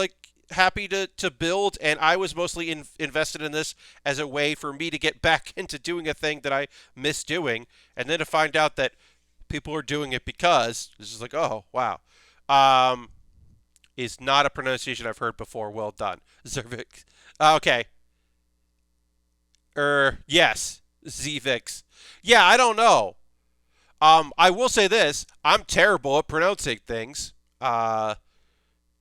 happy to build, and I was mostly invested in this as a way for me to get back into doing a thing that I miss doing, and then to find out that people are doing it because it's just oh, wow. is not a pronunciation I've heard before. Well done. Zervix. Okay. Yes. Zvix. Yeah, I don't know. I will say this. I'm terrible at pronouncing things.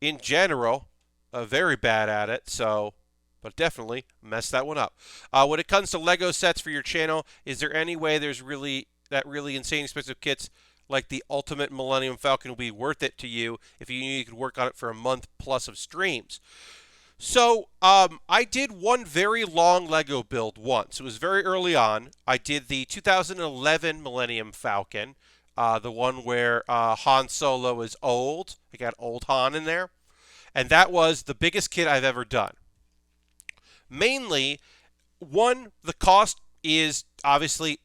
In general, very bad at it, so, but definitely messed that one up. When it comes to Lego sets for your channel, is there any way there's really insane expensive kits like the Ultimate Millennium Falcon will be worth it to you if you knew you could work on it for a month plus of streams? So, I did one very long Lego build once. It was very early on. I did the 2011 Millennium Falcon, the one where Han Solo is old. I got old Han in there. And that was the biggest kit I've ever done. Mainly, one, the cost is obviously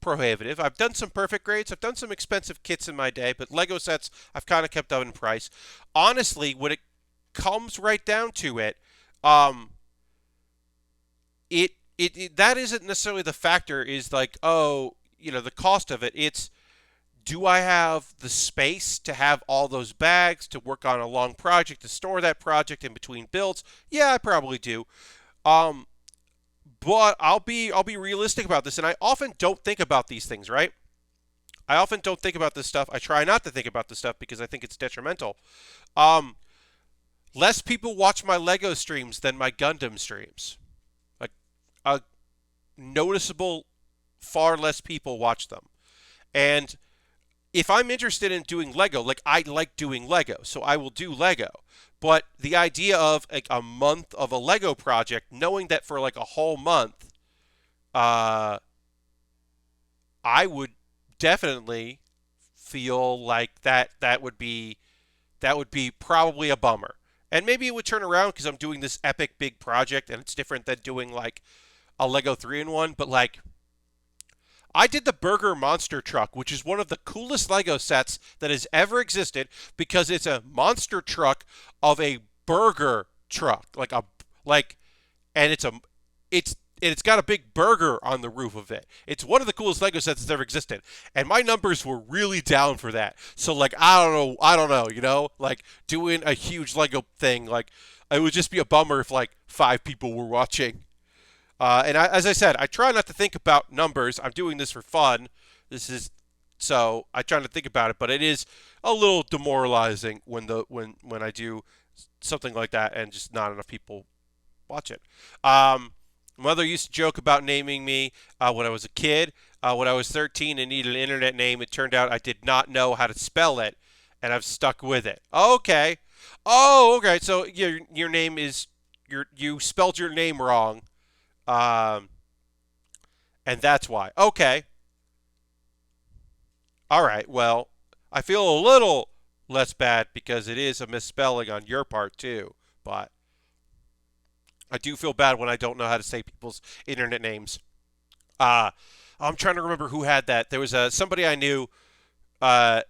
prohibitive. I've done some perfect grades. I've done some expensive kits in my day, but Lego sets I've kind of kept up in price. Honestly, when it comes right down to it, that isn't necessarily the factor. Is like, oh, the cost of it. It's, do I have the space to have all those bags to work on a long project, to store that project in between builds? Yeah, I probably do. But I'll be realistic about this, and I often don't think about these things, right? I often don't think about this stuff. I try not to think about this stuff because I think it's detrimental. Less people watch my Lego streams than my Gundam streams. Like, a noticeable, far less people watch them. And if I'm interested in doing Lego, like, I like doing Lego, so I will do Lego. But the idea of like a month of a Lego project, knowing that for like a whole month, I would definitely feel like that would be probably a bummer. And maybe it would turn around because I'm doing this epic big project and it's different than doing like a Lego 3-in-1, but like, I did the Burger Monster Truck, which is one of the coolest Lego sets that has ever existed because it's a monster truck of a burger truck, and it's got a big burger on the roof of it. It's one of the coolest Lego sets that's ever existed, and my numbers were really down for that. So like, I don't know, like doing a huge Lego thing, like it would just be a bummer if like 5 people were watching. As I said, I try not to think about numbers. I'm doing this for fun. So I try not to think about it, but it is a little demoralizing when I do something like that and just not enough people watch it. Mother used to joke about naming me when I was a kid. When I was 13 and needed an internet name, it turned out I did not know how to spell it, and I've stuck with it. Okay. Oh, okay. So your name is you spelled your name wrong. And that's why. Okay. All right. Well, I feel a little less bad because it is a misspelling on your part too. But I do feel bad when I don't know how to say people's internet names. I'm trying to remember who had that. There was somebody I knew. I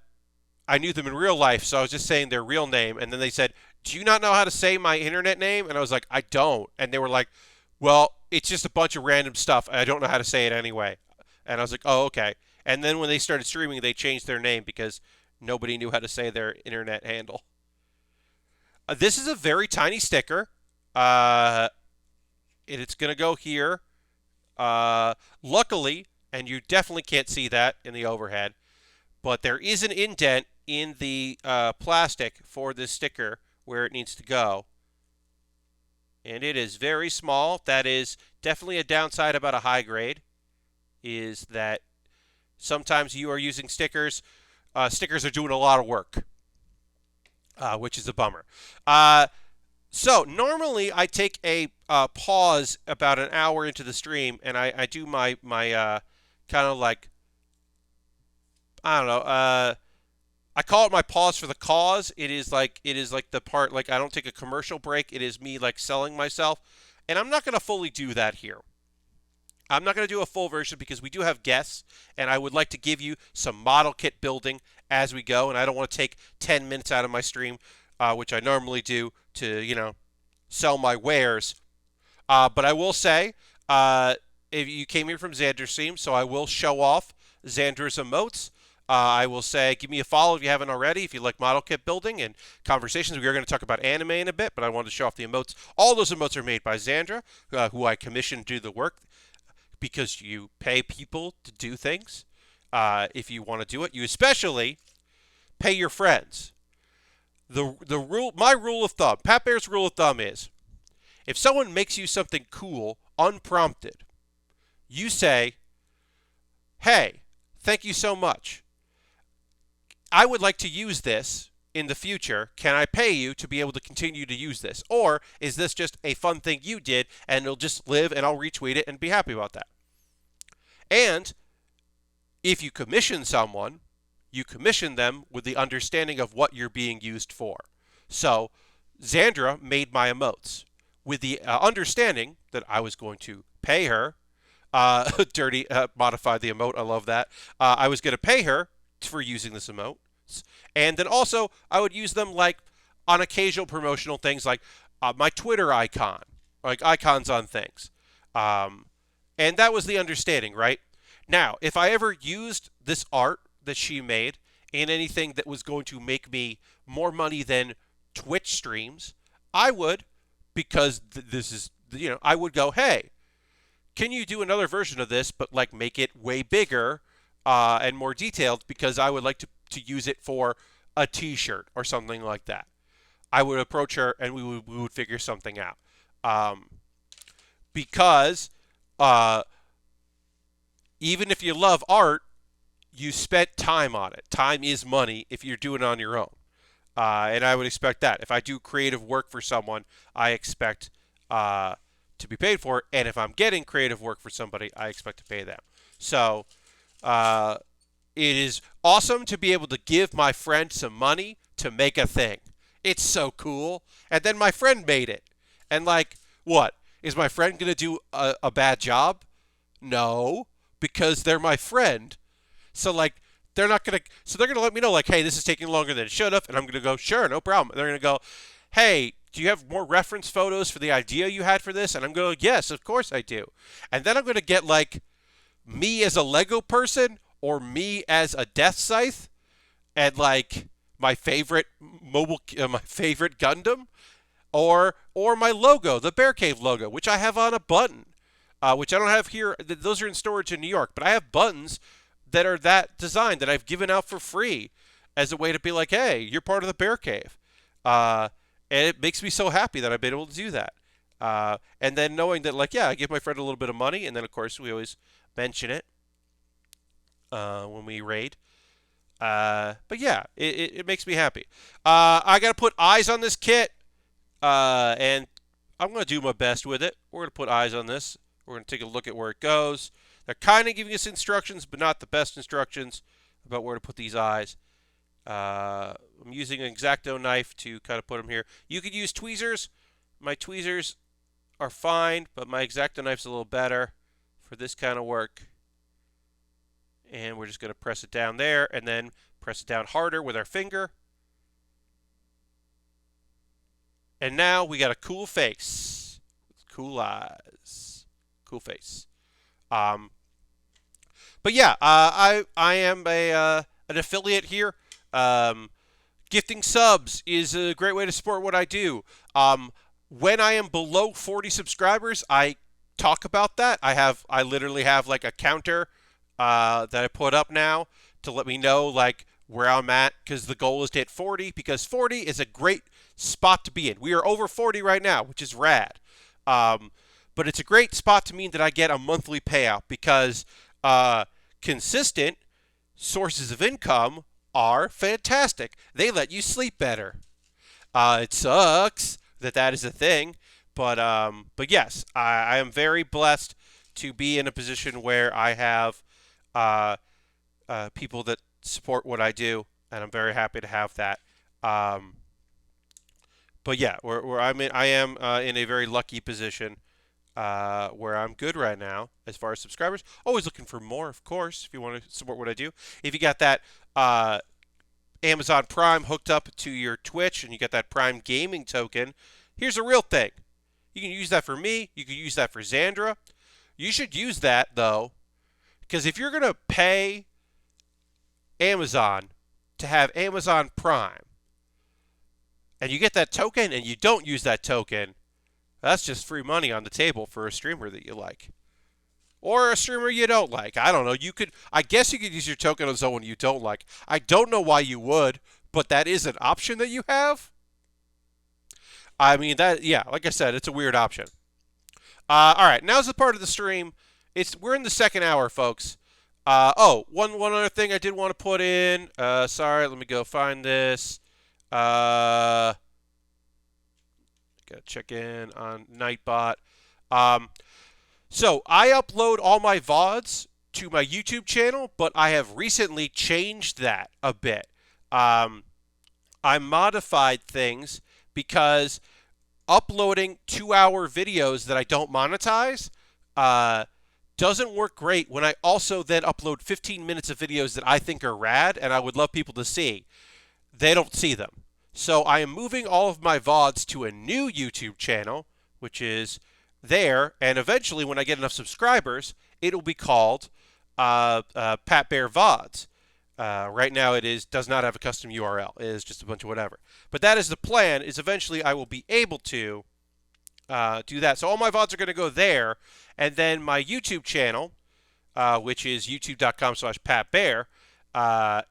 knew them in real life, so I was just saying their real name, and then they said, "Do you not know how to say my internet name?" And I was like, "I don't." And they were like, "Well, it's just a bunch of random stuff. I don't know how to say it anyway." And I was like, "Oh, okay." And then when they started streaming, they changed their name because nobody knew how to say their internet handle. This is a very tiny sticker. It's going to go here. Luckily, and you definitely can't see that in the overhead, but there is an indent in the plastic for this sticker where it needs to go. And it is very small. That is definitely a downside about a high grade, is that sometimes you are using stickers. Stickers are doing a lot of work, which is a bummer. So normally I take a pause about an hour into the stream, and I do my kind of like, I don't know, I call it my pause for the cause. It is like the part, like, I don't take a commercial break. It is me like selling myself. And I'm not going to fully do that here. I'm not going to do a full version because we do have guests, and I would like to give you some model kit building as we go, and I don't want to take 10 minutes out of my stream, which I normally do, to, sell my wares. But I will say, if you came here from Xander's stream, so I will show off Xander's emotes. I will say, give me a follow if you haven't already. If you like model kit building and conversations, we are going to talk about anime in a bit, but I wanted to show off the emotes. All those emotes are made by Xandra, who I commissioned to do the work because you pay people to do things. If you want to do it, you especially pay your friends. My rule of thumb, Pat Bear's rule of thumb is, if someone makes you something cool unprompted, you say, "Hey, thank you so much. I would like to use this in the future. Can I pay you to be able to continue to use this? Or is this just a fun thing you did and it'll just live and I'll retweet it and be happy about that?" And if you commission someone, you commission them with the understanding of what you're being used for. So Xandra made my emotes with the understanding that I was going to pay her. Dirty modified the emote. I love that. I was going to pay her for using this emote. And then also, I would use them like on occasional promotional things like my Twitter icon, like icons on things. And that was the understanding, right? Now, if I ever used this art that she made in anything that was going to make me more money than Twitch streams, I would, because this is, I would go, "Hey, can you do another version of this, but like make it way bigger and more detailed, because I would like to use it for a t-shirt or something like that." I would approach her and we would figure something out. Because even if you love art, you spent time on it. Time is money if you're doing it on your own. And I would expect that. If I do creative work for someone, I expect to be paid for it. And if I'm getting creative work for somebody, I expect to pay them. So it is awesome to be able to give my friend some money to make a thing. It's so cool. And then my friend made it. And like, what? Is my friend going to do a bad job? No, because they're my friend. So like, they're not going to, so they're going to let me know like, "Hey, this is taking longer than it should have." And I'm going to go, "Sure, no problem." And they're going to go, "Hey, do you have more reference photos for the idea you had for this?" And I'm going to go, "Yes, of course I do." And then I'm going to get like me as a Lego person or me as a Death Scythe and like my favorite my favorite Gundam, or my logo, the Bear Cave logo, which I have on a button, which I don't have here. Those are in storage in New York, but I have buttons that are that design that I've given out for free as a way to be like, "Hey, you're part of the Bear Cave." And it makes me so happy that I've been able to do that. And then knowing that, like, yeah, I give my friend a little bit of money, and then, of course, we always mention it when we raid. But yeah, it makes me happy. I got to put eyes on this kit, and I'm going to do my best with it. We're going to put eyes on this. We're going to take a look at where it goes. They're kind of giving us instructions, but not the best instructions about where to put these eyes. I'm using an X-Acto knife to kind of put them here. You could use tweezers. My tweezers are fine, but my X-Acto knife's a little better for this kind of work. And we're just going to press it down there and then press it down harder with our finger. And now we got a cool face. Cool eyes. Cool face. But yeah, I am an affiliate here. Gifting subs is a great way to support what I do. When I am below 40 subscribers, I talk about that. I literally have like a counter that I put up now to let me know like where I'm at, because the goal is to hit 40, because 40 is a great spot to be in. We are over 40 right now, which is rad. But it's a great spot to mean that I get a monthly payout, because consistent sources of income are fantastic. They let you sleep better. It sucks that is a thing, but yes, I am very blessed to be in a position where I have people that support what I do, and I'm very happy to have that. But yeah, I am in a very lucky position where I'm good right now as far as subscribers. Always looking for more, of course, if you want to support what I do. If you got that Amazon Prime hooked up to your Twitch and you got that Prime Gaming token, here's a real thing. You can use that for me. You can use that for Xandra. You should use that, though, because if you're going to pay Amazon to have Amazon Prime, and you get that token and you don't use that token, that's just free money on the table for a streamer that you like. Or a streamer you don't like. I don't know. I guess you could use your token on someone you don't like. I don't know why you would, but that is an option that you have. I mean, yeah, like I said, it's a weird option. All right, now's the part of the stream. We're in the second hour, folks. One other thing I did want to put in. Sorry, let me go find this. Gotta check in on Nightbot. So I upload all my VODs to my YouTube channel, but I have recently changed that a bit. I modified things because uploading 2-hour videos that I don't monetize doesn't work great when I also then upload 15 minutes of videos that I think are rad and I would love people to see. They don't see them. So I am moving all of my VODs to a new YouTube channel, which is there, and eventually when I get enough subscribers, it'll be called Pat Baer VODs. Right now it does not have a custom URL. It is just a bunch of whatever. But that is the plan, is eventually I will be able to do that. So all my VODs are going to go there, and then my YouTube channel, which is youtube.com/PatBaer,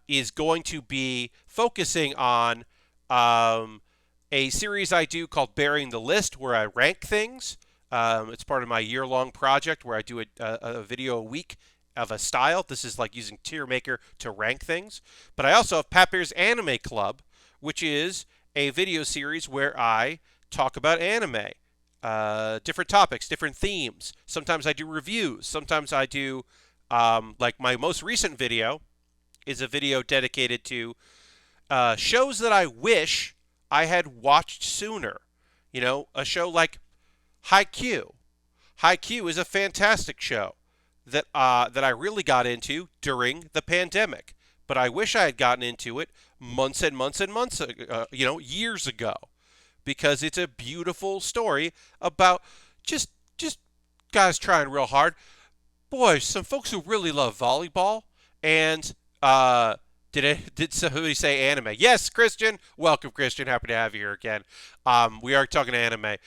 is going to be focusing on a series I do called Baering the List, where I rank things. It's part of my year-long project where I do a video a week of a style. This is like using Tier Maker to rank things. But I also have Pat Baer's Anime Club, which is a video series where I talk about anime. Different topics, different themes. Sometimes I do reviews. Sometimes I do, like my most recent video is a video dedicated to shows that I wish I had watched sooner. You know, a show like Haikyuu. Haikyuu is a fantastic show that I really got into during the pandemic. But I wish I had gotten into it months and months and months ago, years ago. Because it's a beautiful story about just guys trying real hard. Boy, some folks who really love volleyball. And did somebody say anime? Yes, Christian. Welcome, Christian. Happy to have you here again. We are talking anime.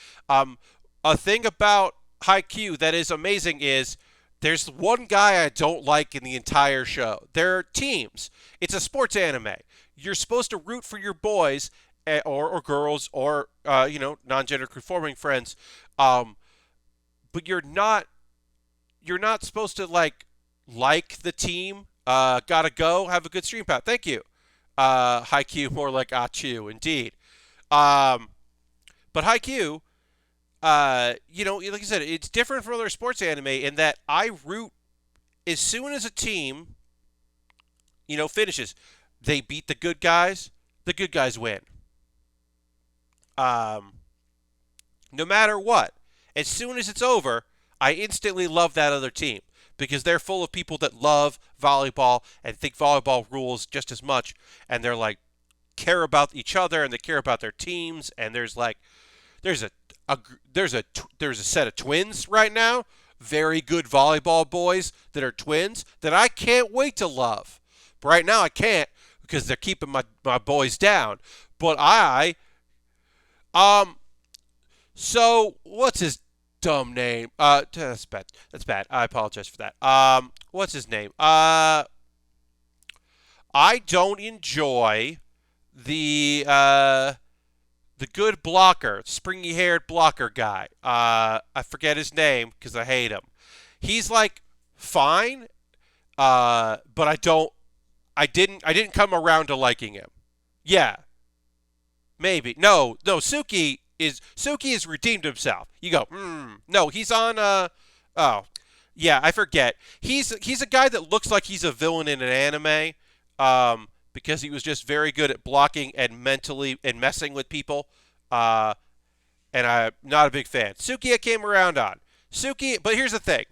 A thing about Haikyuu that is amazing is there's one guy I don't like in the entire show. There are teams. It's a sports anime. You're supposed to root for your boys or girls or non-gender conforming friends, but you're not supposed to like the team. Gotta go. Have a good stream, Pat. Thank you. Haikyuu, more like Achu, indeed. But Haikyuu, like I said, it's different from other sports anime in that I root as soon as a team, finishes. They beat the good guys win. No matter what, as soon as it's over, I instantly love that other team because they're full of people that love volleyball and think volleyball rules just as much, and they're like care about each other and they care about their teams, and there's a set of twins right now, very good volleyball boys that are twins that I can't wait to love. But right now I can't because they're keeping my boys down. But so what's his dumb name? That's bad. That's bad. I apologize for that. What's his name? I don't enjoy the good blocker, springy-haired blocker guy. I forget his name because I hate him. He's like fine, but I didn't come around to liking him. Yeah, maybe. No. Suki is redeemed himself. You go, no, he's on. Oh, yeah, I forget. He's a guy that looks like he's a villain in an anime. Because he was just very good at blocking and messing with people. And I'm not a big fan. Suki I came around on. But here's the thing.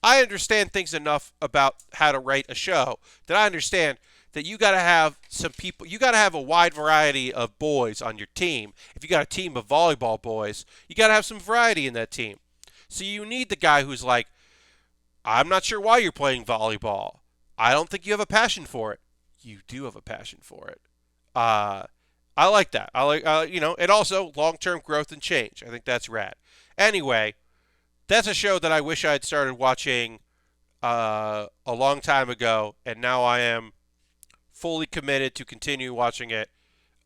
I understand things enough about how to write a show that I understand that you got to have some people, you got to have a wide variety of boys on your team. If you got a team of volleyball boys, you got to have some variety in that team. So you need the guy who's like, I'm not sure why you're playing volleyball. I don't think you have a passion for it. you do have a passion for it. I like that. I like, and also long-term growth and change. I think that's rad. Anyway, that's a show that I wish I had started watching a long time ago, and now I am fully committed to continue watching it.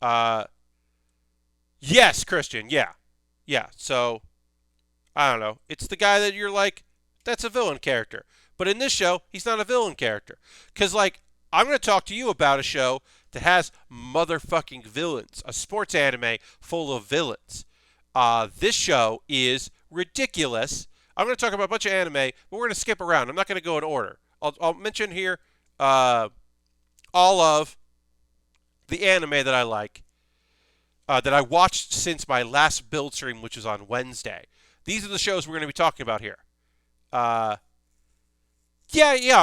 Uh, yes, Christian. Yeah, yeah. So I don't know. It's the guy that you're like, that's a villain character. But in this show, he's not a villain character. Because, like, I'm going to talk to you about a show that has motherfucking villains, a sports anime full of villains. This show is ridiculous. I'm going to talk about a bunch of anime, but we're going to skip around. I'm not going to go in order. I'll mention here all of the anime that I like, that I watched since my last build stream, which was on Wednesday. These are the shows we're going to be talking about here. Yeah,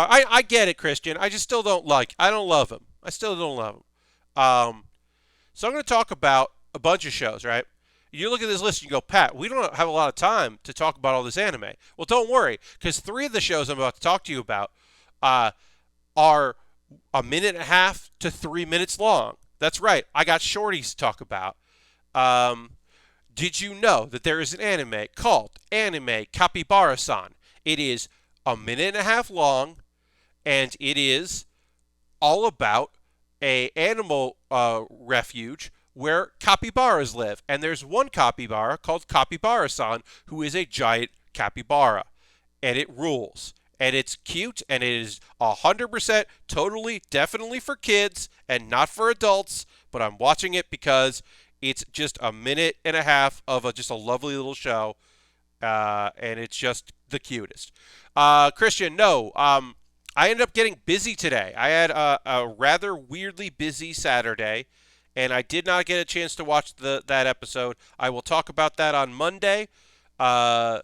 I get it, Christian. I just still don't I don't love him. I still don't love him. So I'm going to talk about a bunch of shows, right? You look at this list and you go, Pat, we don't have a lot of time to talk about all this anime. Well, don't worry, because 3 of the shows I'm about to talk to you about are 1.5 to 3 minutes long. That's right. I got shorties to talk about. Did you know that there is an anime called Anime KAPIBARASAN? It is 1.5 minutes long, and it is all about a animal refuge where capybaras live. And there's one capybara called KAPIBARASAN who is a giant capybara. And it rules. And it's cute, and it is 100% totally, definitely for kids and not for adults. But I'm watching it because it's just 1.5 minutes of just a lovely little show. And it's just the cutest. Christian, no. I ended up getting busy today. I had a rather weirdly busy Saturday, and I did not get a chance to watch that episode. I will talk about that on Monday. Is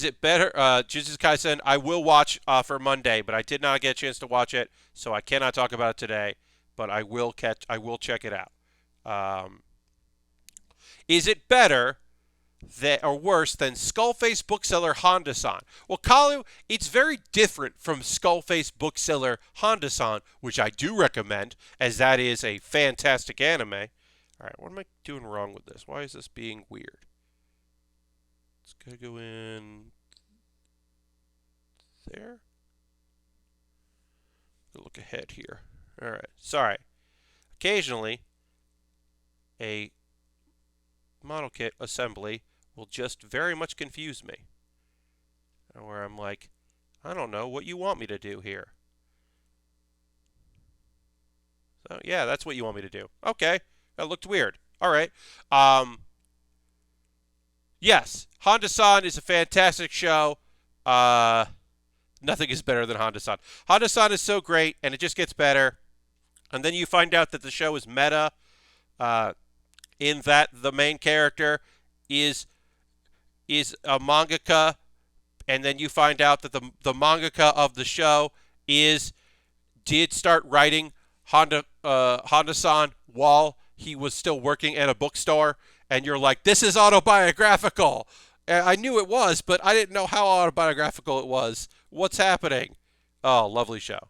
it better? Jujutsu Kaisen, I will watch for Monday, but I did not get a chance to watch it, so I cannot talk about it today. But I will check it out. Is it better or worse than Skullface bookseller Honda-san? Well, Kalu, it's very different from Skullface bookseller Honda-san, which I do recommend, as that is a fantastic anime. All right, what am I doing wrong with this? Why is this being weird? It's going to go in there. Look ahead here. All right, sorry. Occasionally, a model kit assembly will just very much confuse me. Where I'm like, I don't know what you want me to do here. So, yeah, that's what you want me to do. Okay, that looked weird. All right. Yes, Honda-san is a fantastic show. Nothing is better than Honda-san. Honda-san is so great, and it just gets better. And then you find out that the show is meta, in that the main character is a mangaka, and then you find out that the mangaka of the show did start writing Honda-san while he was still working at a bookstore, and you're like, this is autobiographical. And I knew it was, but I didn't know how autobiographical it was. What's happening? Oh, lovely show.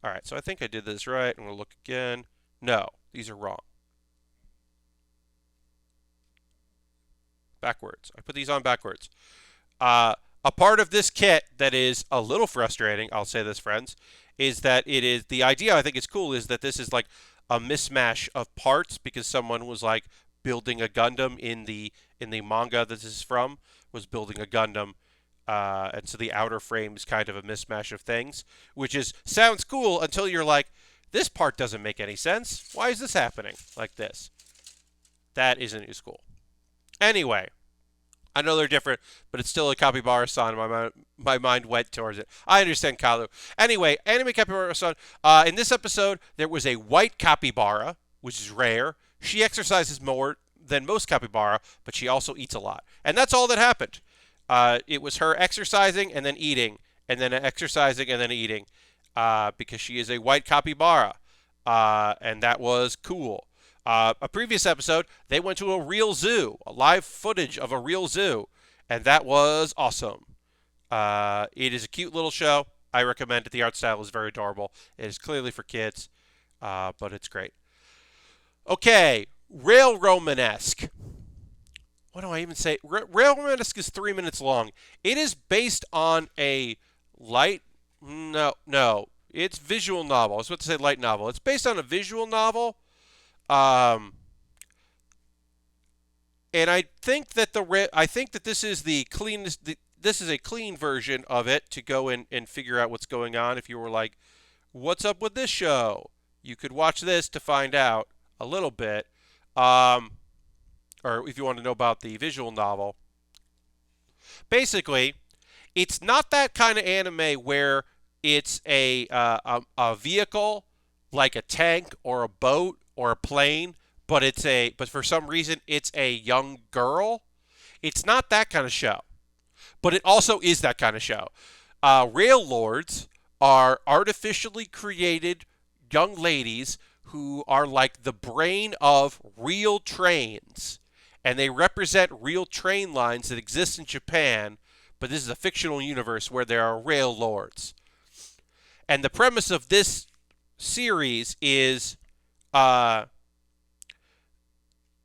All right, so I think I did this right. I'm going to look again. No, these are wrong. Backwards. I put these on backwards. A part of this kit that is a little frustrating, I'll say this, friends, is that it is, the idea I think is cool, is that this is like a mismatch of parts, because someone was like building a Gundam in the manga that this is from, was building a Gundam, and so the outer frame is kind of a mismatch of things, which sounds cool until you're like, this part doesn't make any sense. Why is this happening like this? That isn't as cool. Anyway, I know they're different, but it's still a Capybara-san. My mind went towards it. I understand, Kalu. Anyway, Anime Capybara-san. In this episode, there was a white capybara, which is rare. She exercises more than most capybara, but she also eats a lot. And that's all that happened. It was her exercising and then eating, and then exercising and then eating, because she is a white capybara. And that was cool. A previous episode, they went to a real zoo, a live footage of a real zoo, and that was awesome. It is a cute little show. I recommend it. The art style is very adorable. It is clearly for kids, but it's great. Okay, Rail Romanesque. What do I even say? Rail Romanesque is 3 minutes long. It is based on a light. No. It's visual novel. I was about to say light novel. It's based on a visual novel. And I think that this is the cleanest. This is a clean version of it to go in and figure out what's going on. If you were like, "What's up with this show?" You could watch this to find out a little bit. Or if you want to know about the visual novel. Basically, it's not that kind of anime where it's a vehicle like a tank or a boat or a plane, but for some reason it's a young girl. It's not that kind of show, but it also is that kind of show. Rail lords are artificially created young ladies who are like the brain of real trains, and they represent real train lines that exist in Japan, but this is a fictional universe where there are rail lords. And the premise of this series is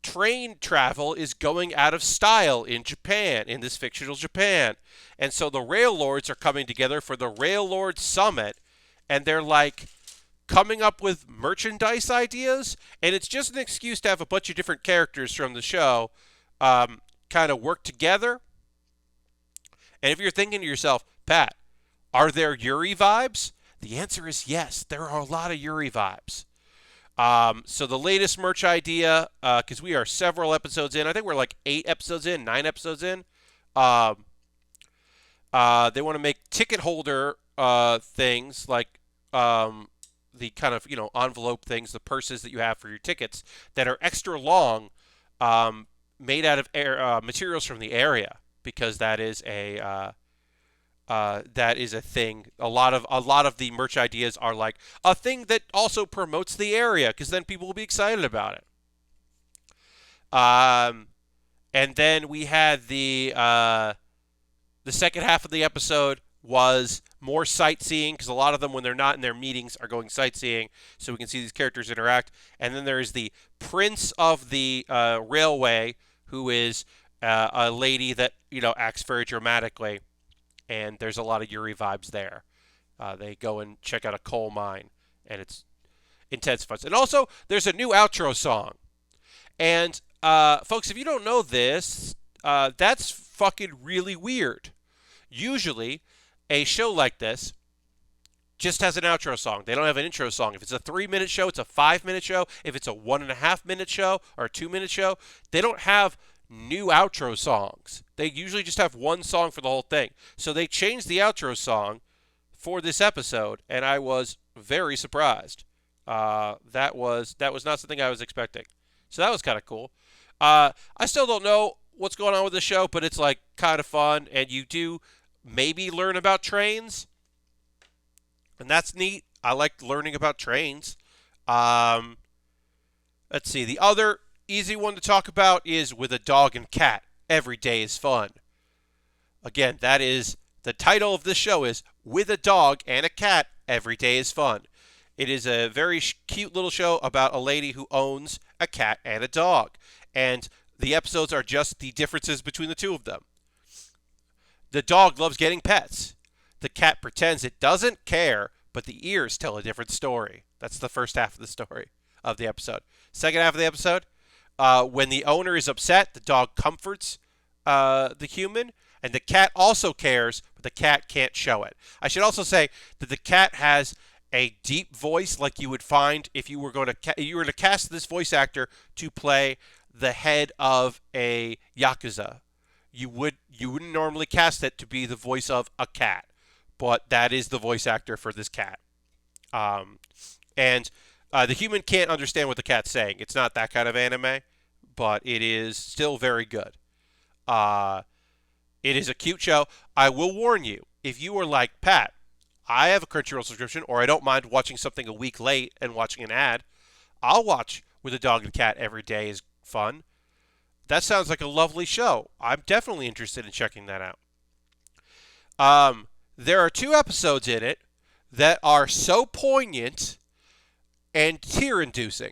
train travel is going out of style in Japan, in this fictional Japan. And so the rail lords are coming together for the Rail Lord Summit, and they're like coming up with merchandise ideas, and it's just an excuse to have a bunch of different characters from the show kind of work together. And if you're thinking to yourself, Pat, are there Yuri vibes? The answer is yes. There are a lot of Yuri vibes. So the latest merch idea, because we are several episodes in, I think we're like 8 episodes in, 9 episodes in. They want to make ticket holder things like the kind of envelope things, the purses that you have for your tickets that are extra long, made out of materials from the area, because that is a thing. A lot of the merch ideas are like a thing that also promotes the area, because then people will be excited about it. And then we had the second half of the episode was more sightseeing, because a lot of them, when they're not in their meetings, are going sightseeing, so we can see these characters interact. And then there is the Prince of the Railway, who is a lady that acts very dramatically, and there's a lot of Yuri vibes there. They go and check out a coal mine, and it's intense fun. And also, there's a new outro song. And folks, if you don't know this, that's fucking really weird. Usually, a show like this just has an outro song. They don't have an intro song. If it's a 3-minute show, it's a 5-minute show. If it's a 1.5-minute show or a 2-minute show, they don't have new outro songs. They usually just have one song for the whole thing. So they changed the outro song for this episode, and I was very surprised. That was not something I was expecting. So that was kind of cool. I still don't know what's going on with the show, but it's like kind of fun, and you do maybe learn about trains, and that's neat. I like learning about trains. Let's see. The other easy one to talk about is With a Dog and Cat, Every Day is Fun. Again, that is the title of this show, is With a Dog and a Cat, Every Day is Fun. It is a very cute little show about a lady who owns a cat and a dog, and the episodes are just the differences between the two of them. The dog loves getting pets. The cat pretends it doesn't care, but the ears tell a different story. That's the first half of the story of the episode. Second half of the episode, when the owner is upset, the dog comforts the human, and the cat also cares, but the cat can't show it. I should also say that the cat has a deep voice, like you would find if you were going to cast this voice actor to play the head of a yakuza. You wouldn't normally cast it to be the voice of a cat, but that is the voice actor for this cat. And the human can't understand what the cat's saying. It's not that kind of anime, but it is still very good. It is a cute show. I will warn you, if you are like, Pat, I have a Crunchyroll subscription, or I don't mind watching something a week late and watching an ad, I'll watch With a Dog and Cat Every Day is Fun. That sounds like a lovely show. I'm definitely interested in checking that out. There are 2 episodes in it that are so poignant and tear-inducing.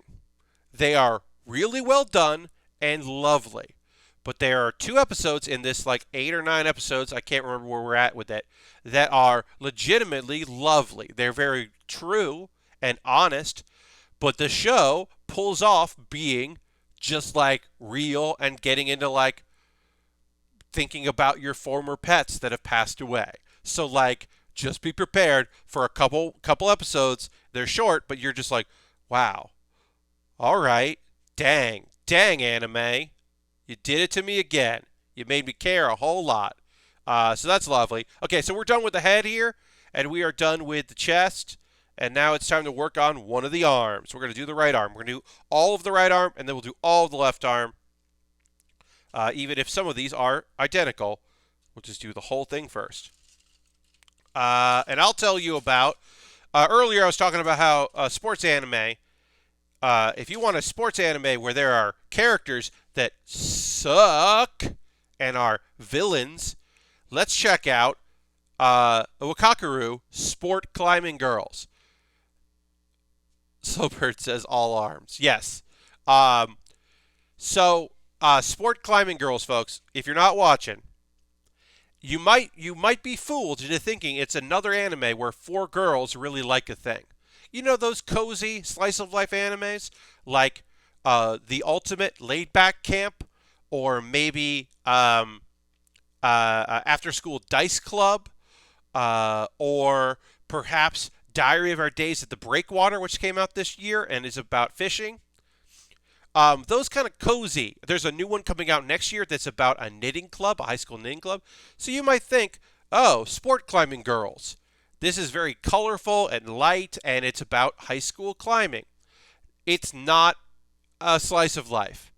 They are really well done and lovely. But there are 2 episodes in this, like 8 or 9 episodes, I can't remember where we're at with it, that are legitimately lovely. They're very true and honest, but the show pulls off being just like real and getting into like thinking about your former pets that have passed away. So like just be prepared for a couple episodes. They're short, but you're just like, wow. All right. Dang anime. You did it to me again. You made me care a whole lot. So that's lovely. Okay, so we're done with the head here, and we are done with the chest. And now it's time to work on one of the arms. We're going to do the right arm. We're going to do all of the right arm, and then we'll do all of the left arm. Even if some of these are identical, we'll just do the whole thing first. And I'll tell you about, earlier I was talking about how sports anime, if you want a sports anime where there are characters that suck and are villains, let's check out Iwakakeru Sport Climbing Girls. Slowbird says all arms. Yes. Sport Climbing Girls, folks, if you're not watching, you might be fooled into thinking it's another anime where 4 girls really like a thing. You know those cozy slice of life animes like The Ultimate Laid Back Camp, or maybe After School Dice Club, or perhaps Diary of Our Days at the Breakwater, which came out this year and is about fishing. Those kind of cozy. There's a new one coming out next year that's about a knitting club, a high school knitting club. So you might think, oh, Sport Climbing Girls. This is very colorful and light, and it's about high school climbing. It's not a slice of life.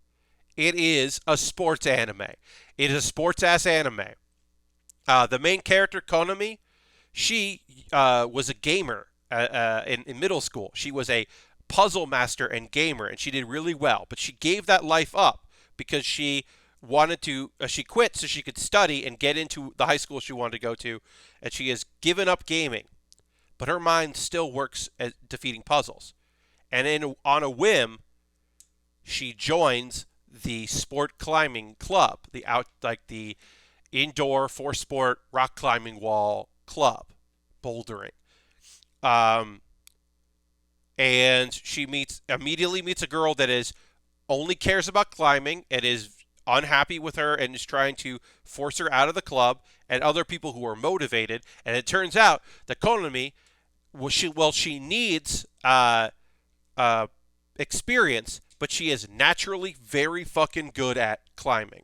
It is a sports anime. It is a sports-ass anime. The main character, Konami, she was a gamer in middle school. She was a puzzle master and gamer, and she did really well. But she gave that life up because she wanted to, she quit so she could study and get into the high school she wanted to go to, and she has given up gaming. But her mind still works at defeating puzzles. And on a whim, she joins the sport climbing club, the indoor 4-sport rock climbing wall club, bouldering. And she immediately meets a girl that only cares about climbing and is unhappy with her and is trying to force her out of the club, and other people who are motivated. And it turns out that Konami, she needs experience, but she is naturally very fucking good at climbing.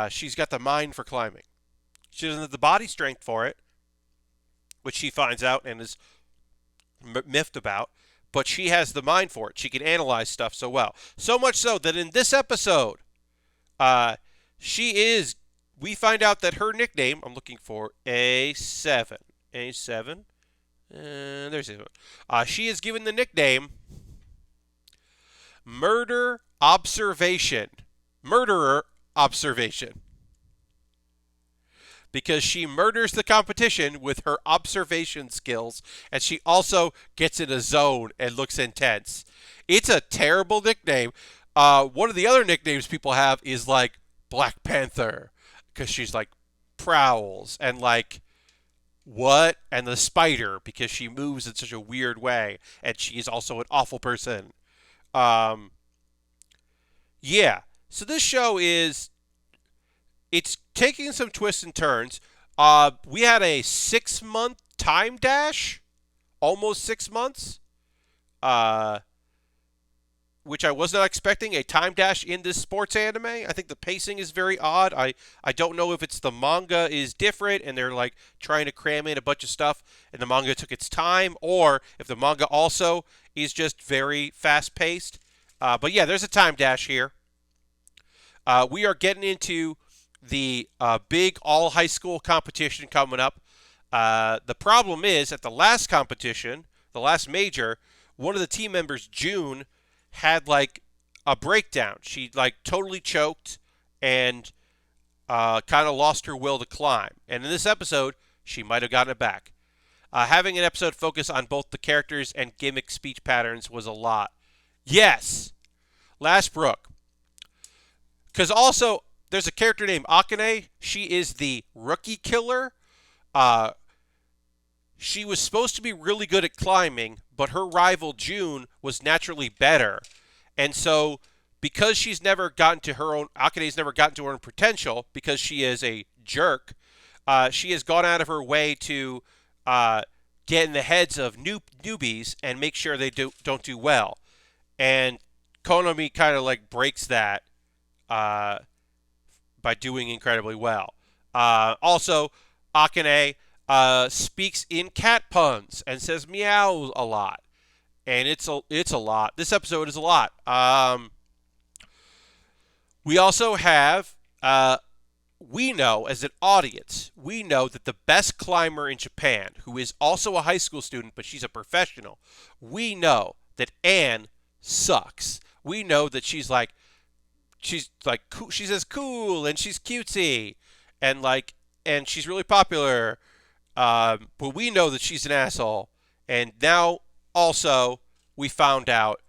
She's got the mind for climbing. She doesn't have the body strength for it, which she finds out and is miffed about. But she has the mind for it. She can analyze stuff so well. So much so that in this episode, we find out that her nickname, I'm looking for A7. A7? There's A7. She is given the nickname Murderer Observation. Because she murders the competition with her observation skills, and she also gets in a zone and looks intense. It's a terrible nickname. One of the other nicknames people have is like Black Panther, because she's like prowls, and like what? And the Spider, because she moves in such a weird way, and she's also an awful person. Yeah. So this show it's taking some twists and turns. We had a 6-month time dash, almost 6 months, which I was not expecting, a time dash in this sports anime. I think the pacing is very odd. I don't know if it's the manga is different and they're like trying to cram in a bunch of stuff and the manga took its time, or if the manga also is just very fast-paced. But yeah, there's a time dash here. We are getting into the big all-high school competition coming up. The problem is, at the last competition, the last major, one of the team members, June, had like a breakdown. She like totally choked and kind of lost her will to climb. And in this episode, she might have gotten it back. Having an episode focus on both the characters and gimmick speech patterns was a lot. Yes! Last Brook. Because also, there's a character named Akane. She is the rookie killer. She was supposed to be really good at climbing, but her rival June was naturally better. And so, because she's never gotten to her own, Akane's never gotten to her own potential, because she is a jerk, she has gone out of her way to get in the heads of newbies and make sure they don't do well. And Konami kind of like breaks that by doing incredibly well. Also, Akane speaks in cat puns and says meow a lot. And it's a lot. This episode is a lot. We also have, we know as an audience, we know that the best climber in Japan, who is also a high school student, but she's a professional, we know that Anne sucks. We know that she's as cool and she's cutesy and she's really popular. But we know that she's an asshole. And now also we found out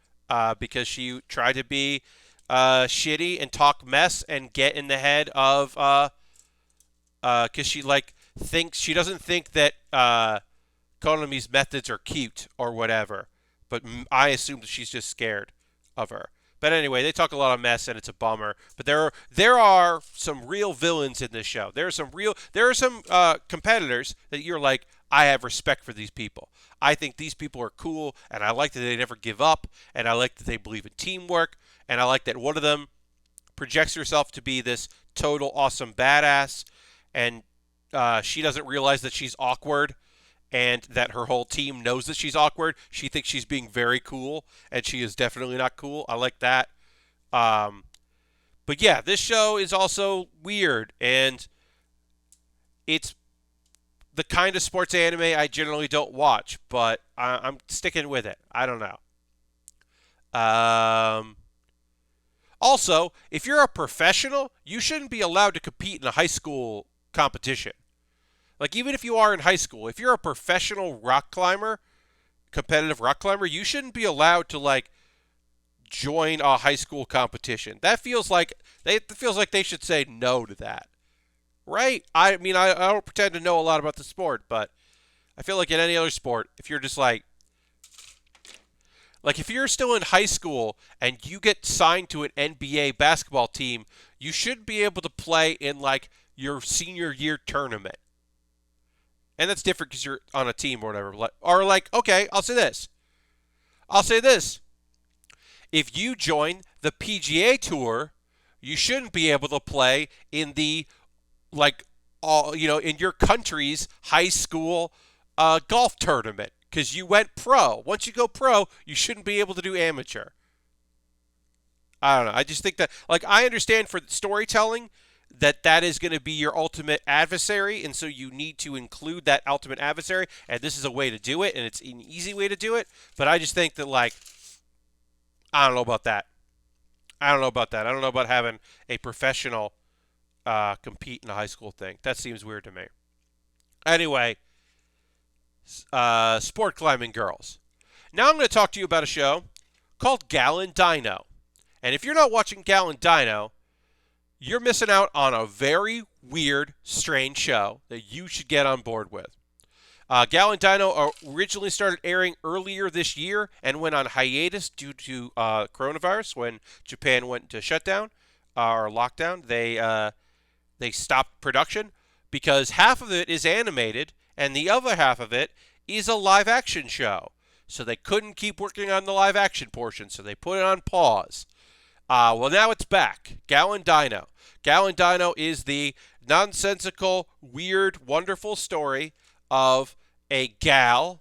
because she tried to be shitty and talk mess and get in the head of because she doesn't think that Konami's methods are cute or whatever. But I assume that she's just scared of her. But anyway, they talk a lot of mess, and it's a bummer. But there are some real villains in this show. There are some competitors that you're like, I have respect for these people. I think these people are cool, and I like that they never give up, and I like that they believe in teamwork, and I like that one of them projects herself to be this total awesome badass, and she doesn't realize that she's awkward, and that her whole team knows that she's awkward. She thinks she's being very cool, and she is definitely not cool. I like that. But yeah, this show is also weird, and it's the kind of sports anime I generally don't watch, but I'm sticking with it. I don't know. Also, if you're a professional, you shouldn't be allowed to compete in a high school competition. Like, even if you are in high school, if you're a professional rock climber, competitive rock climber, you shouldn't be allowed to, like, join a high school competition. That feels like they should say no to that. Right? I mean, I don't pretend to know a lot about the sport, but I feel like in any other sport, if you're just like if you're still in high school and you get signed to an NBA basketball team, you should be able to play in, like, your senior year tournament. And that's different because you're on a team or whatever. Or like, okay, I'll say this. If you join the PGA Tour, you shouldn't be able to play in the, in your country's high school golf tournament because you went pro. Once you go pro, you shouldn't be able to do amateur. I don't know. I just think that, I understand for storytelling that is going to be your ultimate adversary, and so you need to include that ultimate adversary, and this is a way to do it, and it's an easy way to do it, but I just think that, I don't know about that. I don't know about having a professional compete in a high school thing. That seems weird to me. Anyway, sport climbing girls. Now I'm going to talk to you about a show called Gallon Dino. And if you're not watching Gallon Dino, you're missing out on a very weird, strange show that you should get on board with. Gallon Dino originally started airing earlier this year and went on hiatus due to coronavirus when Japan went into shutdown or lockdown. They stopped production because half of it is animated and the other half of it is a live-action show. So they couldn't keep working on the live-action portion, so they put it on pause. Well, now it's back. Gallon Dino. Gallon Dino is the nonsensical, weird, wonderful story of a gal,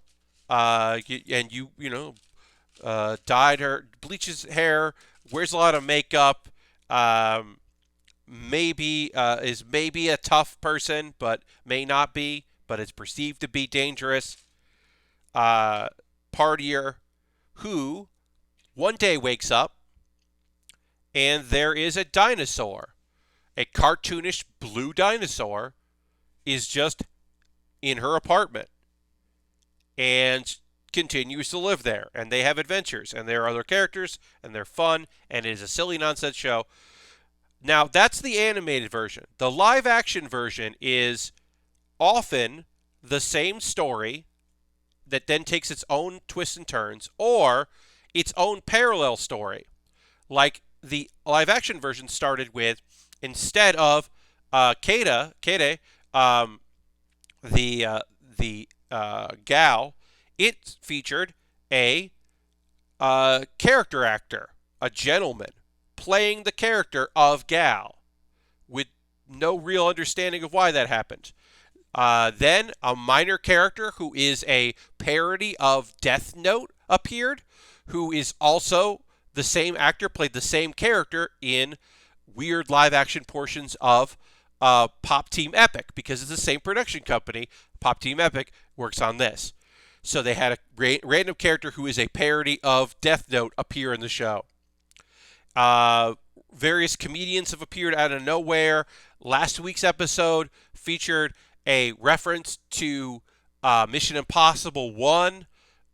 bleaches hair, wears a lot of makeup, is maybe a tough person, but may not be, but is perceived to be dangerous, partier, who one day wakes up, and there is a dinosaur. A cartoonish blue dinosaur is just in her apartment and continues to live there. And they have adventures, and there are other characters, and they're fun, and it is a silly nonsense show. Now, that's the animated version. The live action version is often the same story that then takes its own twists and turns, or its own parallel story. Like the live action version started with, instead of Kate, the gal, it featured a character actor, a gentleman, playing the character of Gal, with no real understanding of why that happened. Then a minor character who is a parody of Death Note appeared, who is also the same actor, played the same character in weird live action portions of Pop Team Epic, because it's the same production company. Pop Team Epic works on this. So they had a random character who is a parody of Death Note appear in the show. Various comedians have appeared out of nowhere. Last week's episode featured a reference to Mission Impossible 1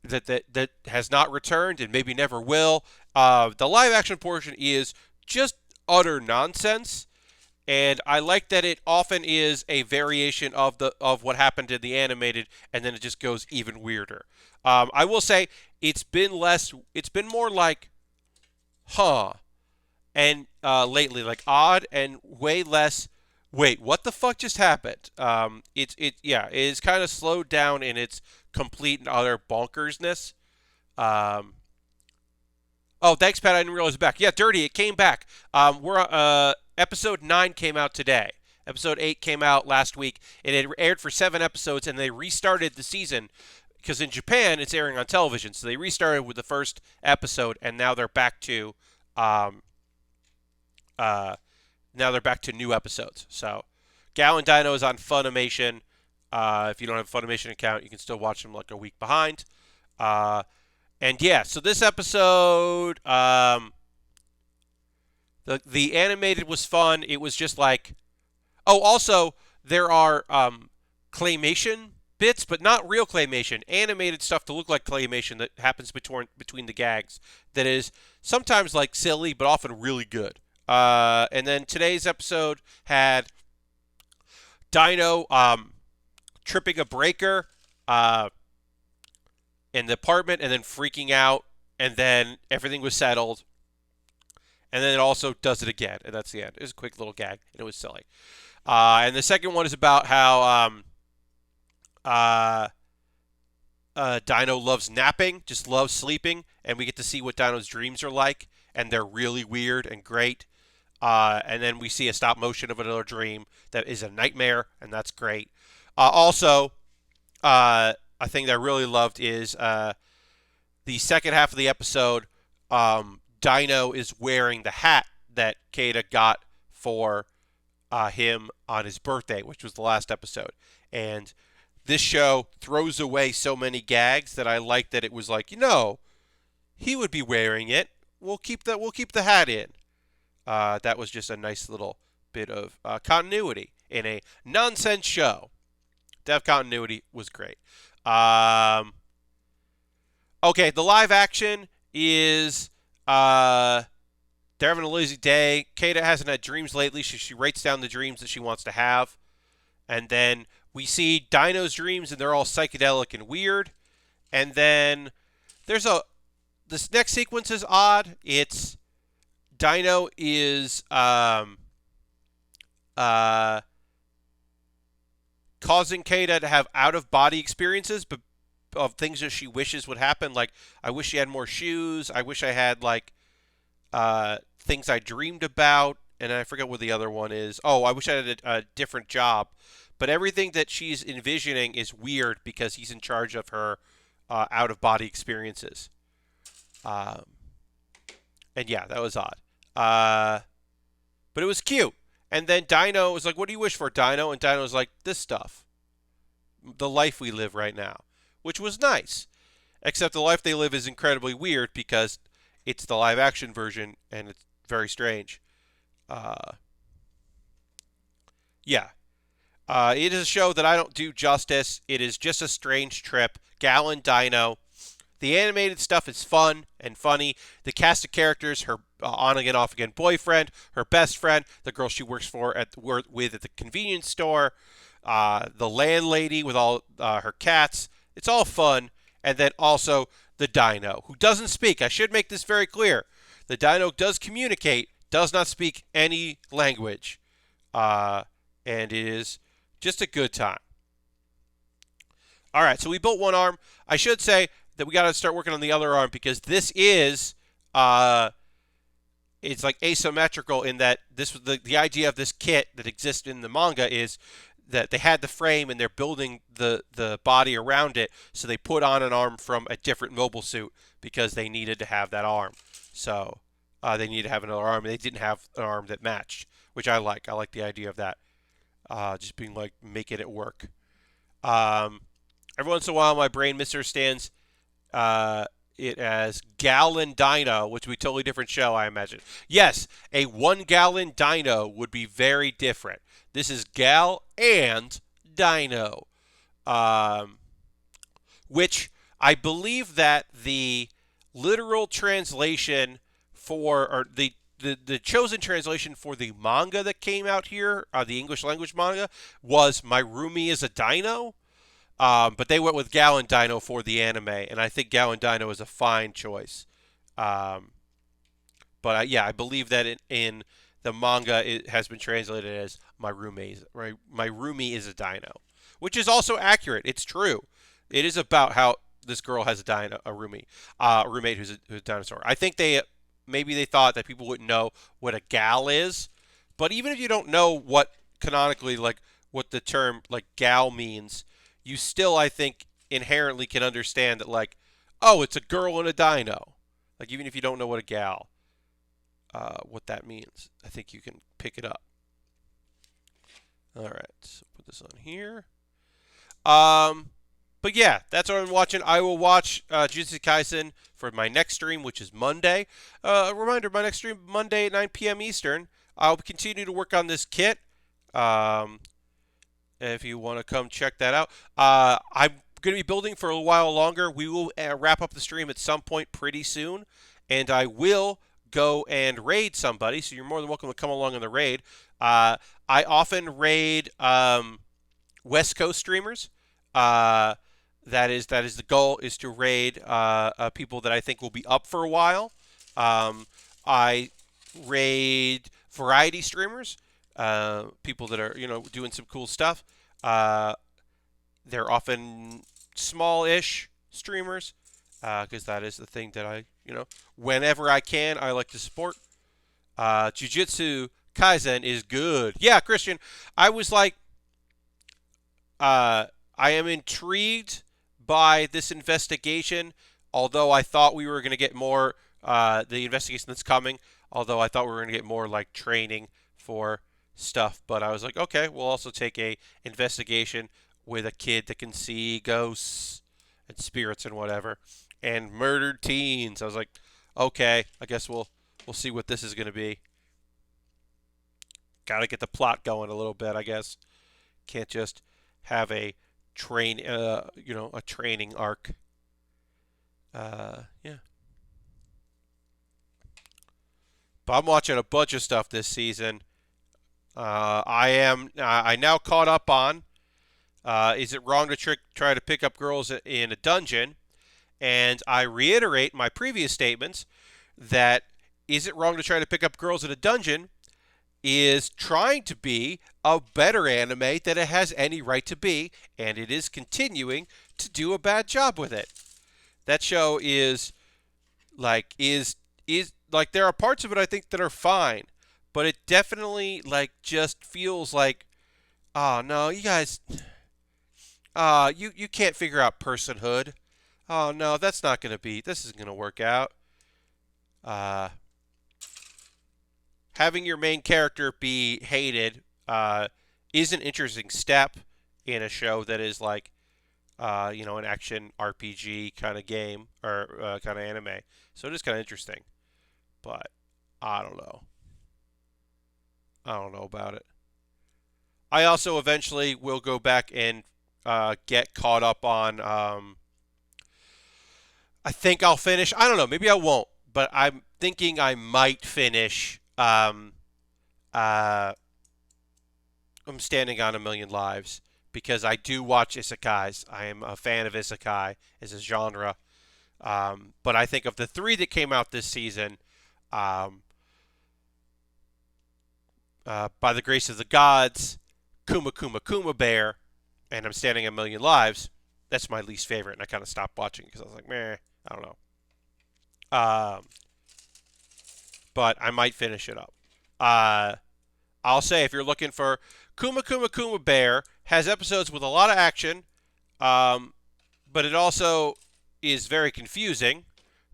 that has not returned and maybe never will. The live action portion is just utter nonsense, and I like that it often is a variation of what happened in the animated, and then it just goes even weirder. I will say it's been more like, and lately, like odd, and way less, wait, what the fuck just happened? It is kind of slowed down in its complete and utter bonkersness. Oh, thanks, Pat. I didn't realize it's back. Yeah, Dirty, it came back. Episode 9 came out today. Episode 8 came out last week. It had aired for 7 episodes, and they restarted the season because in Japan it's airing on television. So they restarted with the first episode, and now they're back to new episodes. So Gal and Dino is on Funimation. If you don't have a Funimation account, you can still watch them like a week behind. And yeah, so this episode, the animated was fun. It was just like, oh, also there are claymation bits, but not real claymation. Animated stuff to look like claymation that happens between the gags. That is sometimes like silly, but often really good. And then today's episode had Dino tripping a breaker in the apartment and then freaking out, and then everything was settled. And then it also does it again, and that's the end. It was a quick little gag, and it was silly. And the second one is about how Dino loves napping, just loves sleeping, and we get to see what Dino's dreams are like, and they're really weird and great. And then we see a stop motion of another dream that is a nightmare, and that's great. Also, a thing that I really loved is the second half of the episode. Dino is wearing the hat that Kata got for him on his birthday, which was the last episode. And this show throws away so many gags that I like that it was like, he would be wearing it. We'll keep the hat in. That was just a nice little bit of continuity in a nonsense show. To have continuity was great. Okay, the live action is they're having a lazy day. Kata hasn't had dreams lately. She writes down the dreams that she wants to have. And then we see Dino's dreams, and they're all psychedelic and weird. And then this next sequence is odd. It's Dino is causing Kata to have out-of-body experiences, but of things that she wishes would happen. Like, I wish she had more shoes. I wish I had, like, things I dreamed about. And I forget what the other one is. Oh, I wish I had a different job. But everything that she's envisioning is weird because he's in charge of her out-of-body experiences. And yeah, that was odd. But it was cute. And then Dino was like, what do you wish for, Dino? And Dino was like, this stuff. The life we live right now. Which was nice. Except the life they live is incredibly weird because it's the live action version and it's very strange. Yeah. It is a show that I don't do justice. It is just a strange trip. Gallon Dino. The animated stuff is fun and funny. The cast of characters, her on again, off again boyfriend, her best friend, the girl she works for with at the convenience store, the landlady with all her cats. It's all fun. And then also the Dino, who doesn't speak. I should make this very clear. The Dino does communicate, does not speak any language, and it is just a good time. All right, so we built one arm. I should say that we got to start working on the other arm because this is it's like asymmetrical in that this was the idea of this kit that exists in the manga is that they had the frame and they're building the body around it, so they put on an arm from a different mobile suit because they needed to have that arm. So they needed to have another arm, and they didn't have an arm that matched, which I like. I like the idea of that, just being like making it work. Every once in a while, my brain misunderstands it as Gallon Dino, which would be a totally different show, I imagine. Yes, a 1-gallon Dino would be very different. This is Gal and Dino, which I believe that the literal translation for, or the chosen translation for the manga that came out here, the English language manga, was My Roomie is a Dino. But they went with Gallon Dino for the anime, and I think Gallon Dino is a fine choice. But yeah, I believe that in the manga it has been translated as My Roomie is a Dino, which is also accurate. It's true. It is about how this girl has a roommate who's a dinosaur. I think maybe they thought that people wouldn't know what a gal is, but even if you don't know what canonically like what the term like gal means, you still, I think, inherently can understand that, like, oh, it's a girl and a dino. Like, even if you don't know what a gal, what that means, I think you can pick it up. All right, so put this on here. But yeah, that's what I'm watching. I will watch Jujutsu Kaisen for my next stream, which is Monday. A reminder, my next stream, Monday at 9 p.m. Eastern. I'll continue to work on this kit. If you want to come check that out. I'm going to be building for a while longer. We will wrap up the stream at some point pretty soon, and I will go and raid somebody, so you're more than welcome to come along on the raid. I often raid West Coast streamers. That is the goal, is to raid people that I think will be up for a while. I raid variety streamers. People that are, doing some cool stuff. They're often small-ish streamers, because that is the thing that I, whenever I can, I like to support. Jujutsu Kaisen is good. Yeah, Christian, I was like, I am intrigued by this investigation, although I thought we were going to get more, the investigation that's coming, although I thought we were going to get more, like, training for stuff, but I was like, okay, we'll also take a investigation with a kid that can see ghosts and spirits and whatever, and murdered teens. I was like, okay, I guess we'll see what this is going to be. Got to get the plot going a little bit, I guess. Can't just have a training arc. Yeah. But I'm watching a bunch of stuff this season. I now caught up on Is It Wrong to Try to Pick Up Girls in a Dungeon? And I reiterate my previous statements that Is It Wrong to Try to Pick Up Girls in a Dungeon is trying to be a better anime than it has any right to be, and it is continuing to do a bad job with it. That show is like there are parts of it I think that are fine, but it definitely like just feels like, oh no, you guys, you can't figure out personhood. Oh no, this isn't gonna work out. Having your main character be hated is an interesting step in a show that is like, an action RPG kind of game or kind of anime. So it is kind of interesting, but I don't know. I don't know about it. I also eventually will go back and get caught up on. I think I'll finish. I don't know. Maybe I won't. But I'm thinking I might finish. Uh, I'm standing on a million lives because I do watch isekais. I am a fan of isekai as a genre. But I think of the three that came out this season, um, by the grace of the gods, Kuma Kuma Kuma Bear, and I'm standing a million lives. That's my least favorite, and I kind of stopped watching because I was like, meh, I don't know. But I might finish it up. Uh, I'll say if you're looking for Kuma Kuma Kuma Bear, has episodes with a lot of action, um, but it also is very confusing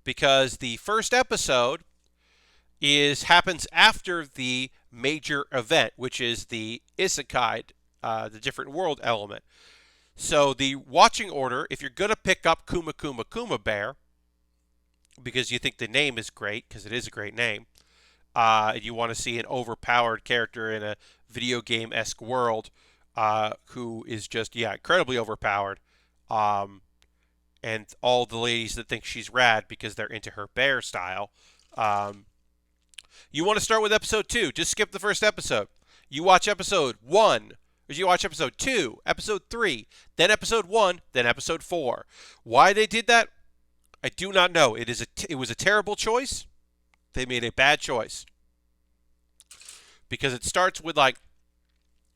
because the first episode happens after the major event, which is the isekai, the different world element. So the watching order, if you're going to pick up Kuma Kuma Kuma Bear, because you think the name is great, because it is a great name, you want to see an overpowered character in a video game-esque world who is just, incredibly overpowered. And all the ladies that think she's rad because they're into her bear style. You want to start with episode 2. Just skip the first episode. You watch episode 1. Or you watch episode 2, episode 3, then episode 1, then episode 4. Why they did that, I do not know. It was a terrible choice. They made a bad choice. Because it starts with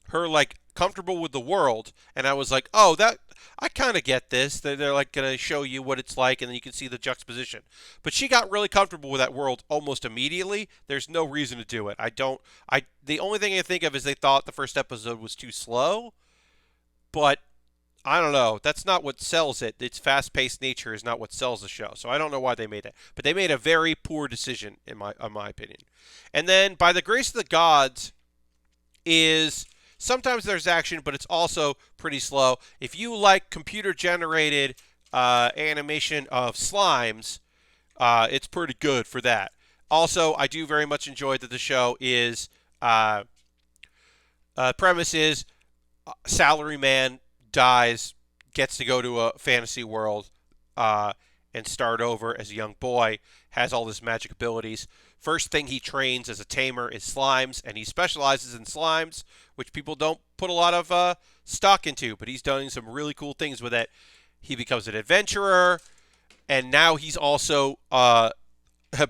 her comfortable with the world, and I was like, oh, that I kind of get this. They're going to show you what it's like, and then you can see the juxtaposition. But she got really comfortable with that world almost immediately. There's no reason to do it. The only thing I think of is they thought the first episode was too slow, but I don't know. That's not what sells it. Its fast-paced nature is not what sells the show. So I don't know why they made it. But they made a very poor decision, in my opinion. And then, by the grace of the gods, is sometimes there's action, but it's also pretty slow. If you like computer-generated animation of slimes, it's pretty good for that. Also, I do very much enjoy that the show is premise is salaryman dies, gets to go to a fantasy world and start over as a young boy, has all his magic abilities. First thing he trains as a tamer is slimes, and he specializes in slimes, which people don't put a lot of stock into, but he's done some really cool things with it. He becomes an adventurer, and now he's also a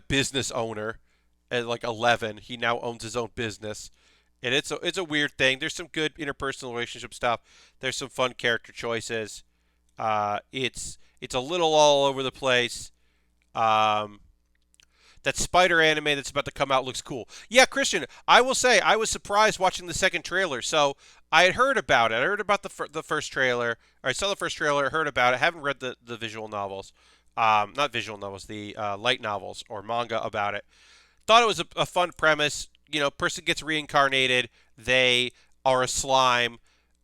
business owner. At 11, he now owns his own business. And it's a weird thing. There's some good interpersonal relationship stuff. There's some fun character choices. It's a little all over the place. That spider anime that's about to come out looks cool. Yeah, Christian, I will say I was surprised watching the second trailer. So I had heard about it. I heard about the first trailer. Or I saw the first trailer. Heard about it. Haven't read the visual novels. Not visual novels. The light novels or manga about it. Thought it was a fun premise. Person gets reincarnated, they are a slime,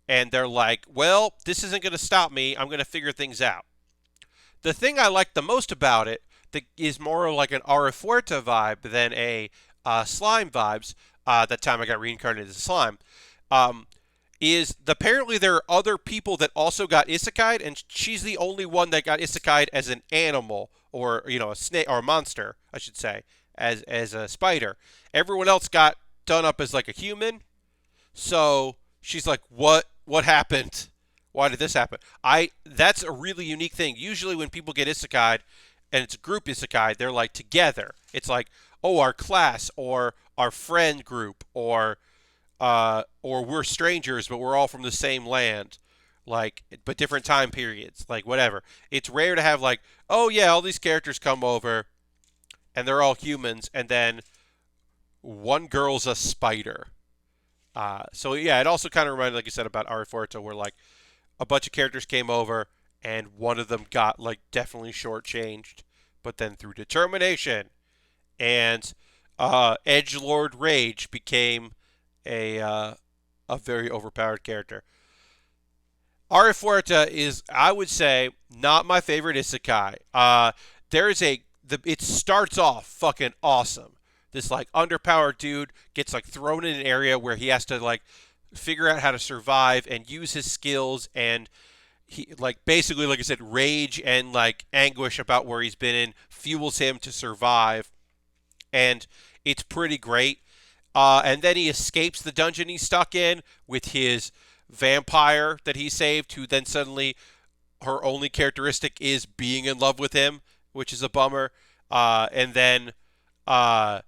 and they're like, well, this isn't going to stop me, I'm going to figure things out. The thing I like the most about it that is more like an Aura-Fuerte vibe than a slime vibes, that time I got reincarnated as a slime, is apparently there are other people that also got isekai'd, and she's the only one that got isekai'd as an animal, or, a snake, or a monster, I should say. As a spider. Everyone else got done up as a human. So she's like, what happened? Why did this happen? That's a really unique thing. Usually when people get isekai'd and it's a group isekai, they're together. It's our class or our friend group or we're strangers but we're all from the same land. But different time periods. Whatever. It's rare to have all these characters come over and they're all humans, and then one girl's a spider. So yeah, it also kind of reminded, like you said, about Aura-Fuerte, where a bunch of characters came over, and one of them got definitely shortchanged, but then through determination and edgelord rage became a very overpowered character. Aura-Fuerte is, I would say, not my favorite isekai. It starts off fucking awesome. This underpowered dude gets thrown in an area where he has to figure out how to survive and use his skills and he like basically like I said, rage and like anguish about where he's been in fuels him to survive, and it's pretty great. And then he escapes the dungeon he's stuck in with his vampire that he saved, who then suddenly her only characteristic is being in love with him, which is a bummer. And then uh,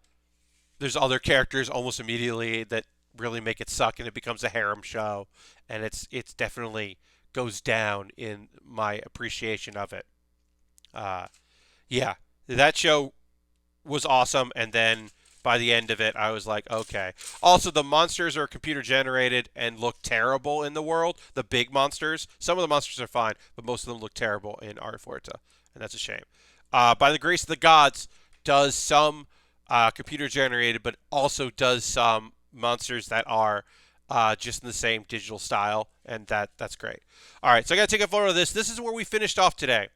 there's other characters almost immediately that really make it suck, and it becomes a harem show, and it's definitely goes down in my appreciation of it. Uh, yeah, that show was awesome, and then by the end of it, I was like, okay. Also, the monsters are computer generated and look terrible in the world. The big monsters, some of the monsters are fine, but most of them look terrible in Art Forza, and that's a shame. By the grace of the gods, does some computer generated, but also does some monsters that are just in the same digital style, and that's great. All right, so I got to take a photo of this. This is where we finished off today.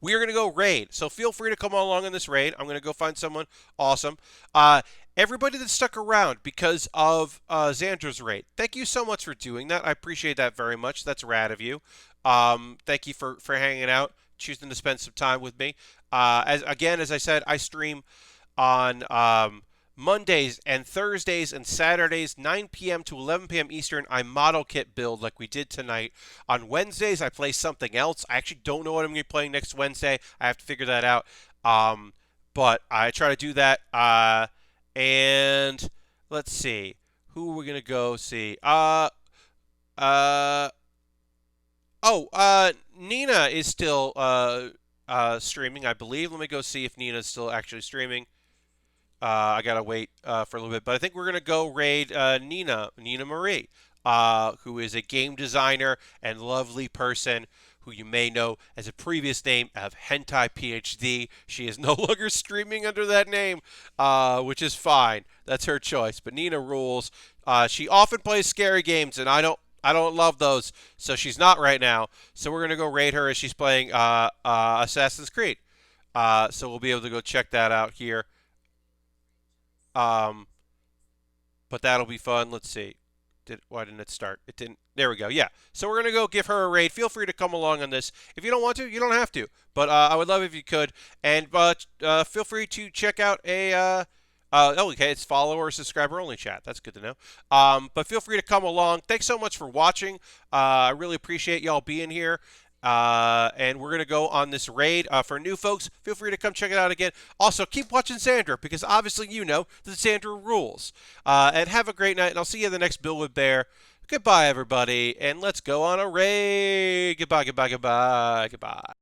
We are going to go raid, so feel free to come along on this raid. I'm going to go find someone awesome. Everybody that stuck around because of Xandra's raid, thank you so much for doing that. I appreciate that very much. That's rad of you. Thank you for hanging out, choosing to spend some time with me. As I said, I stream on Mondays and Thursdays and Saturdays, 9 p.m. to 11 p.m. Eastern. I model kit build like we did tonight. On Wednesdays, I play something else. I actually don't know what I'm going to be playing next Wednesday. I have to figure that out. But I try to do that. And let's see. Who are we going to go see? Nina is still streaming, I believe. Let me go see if Nina's still actually streaming. I gotta wait for a little bit, but I think we're gonna go raid Nina Marie, who is a game designer and lovely person who you may know as a previous name of Hentai PhD. She is no longer streaming under that name, which is fine. That's her choice. But Nina rules. She often plays scary games, and I don't love those, so she's not right now. So we're gonna go raid her as she's playing Assassin's Creed. So we'll be able to go check that out here. Um, but that'll be fun. Let's see. Why didn't it start? It didn't. There we go. Yeah. So we're gonna go give her a raid. Feel free to come along on this. If you don't want to, you don't have to. But I would love if you could. And feel free to check out okay, it's follower or subscriber only chat. That's good to know. But feel free to come along. Thanks so much for watching. I really appreciate y'all being here. And we're going to go on this raid. For new folks, feel free to come check it out again. Also, keep watching Xandra, because obviously you know that Xandra rules. And have a great night, and I'll see you in the next Build with Baer. Goodbye, everybody, and let's go on a raid. Goodbye, goodbye, goodbye, goodbye.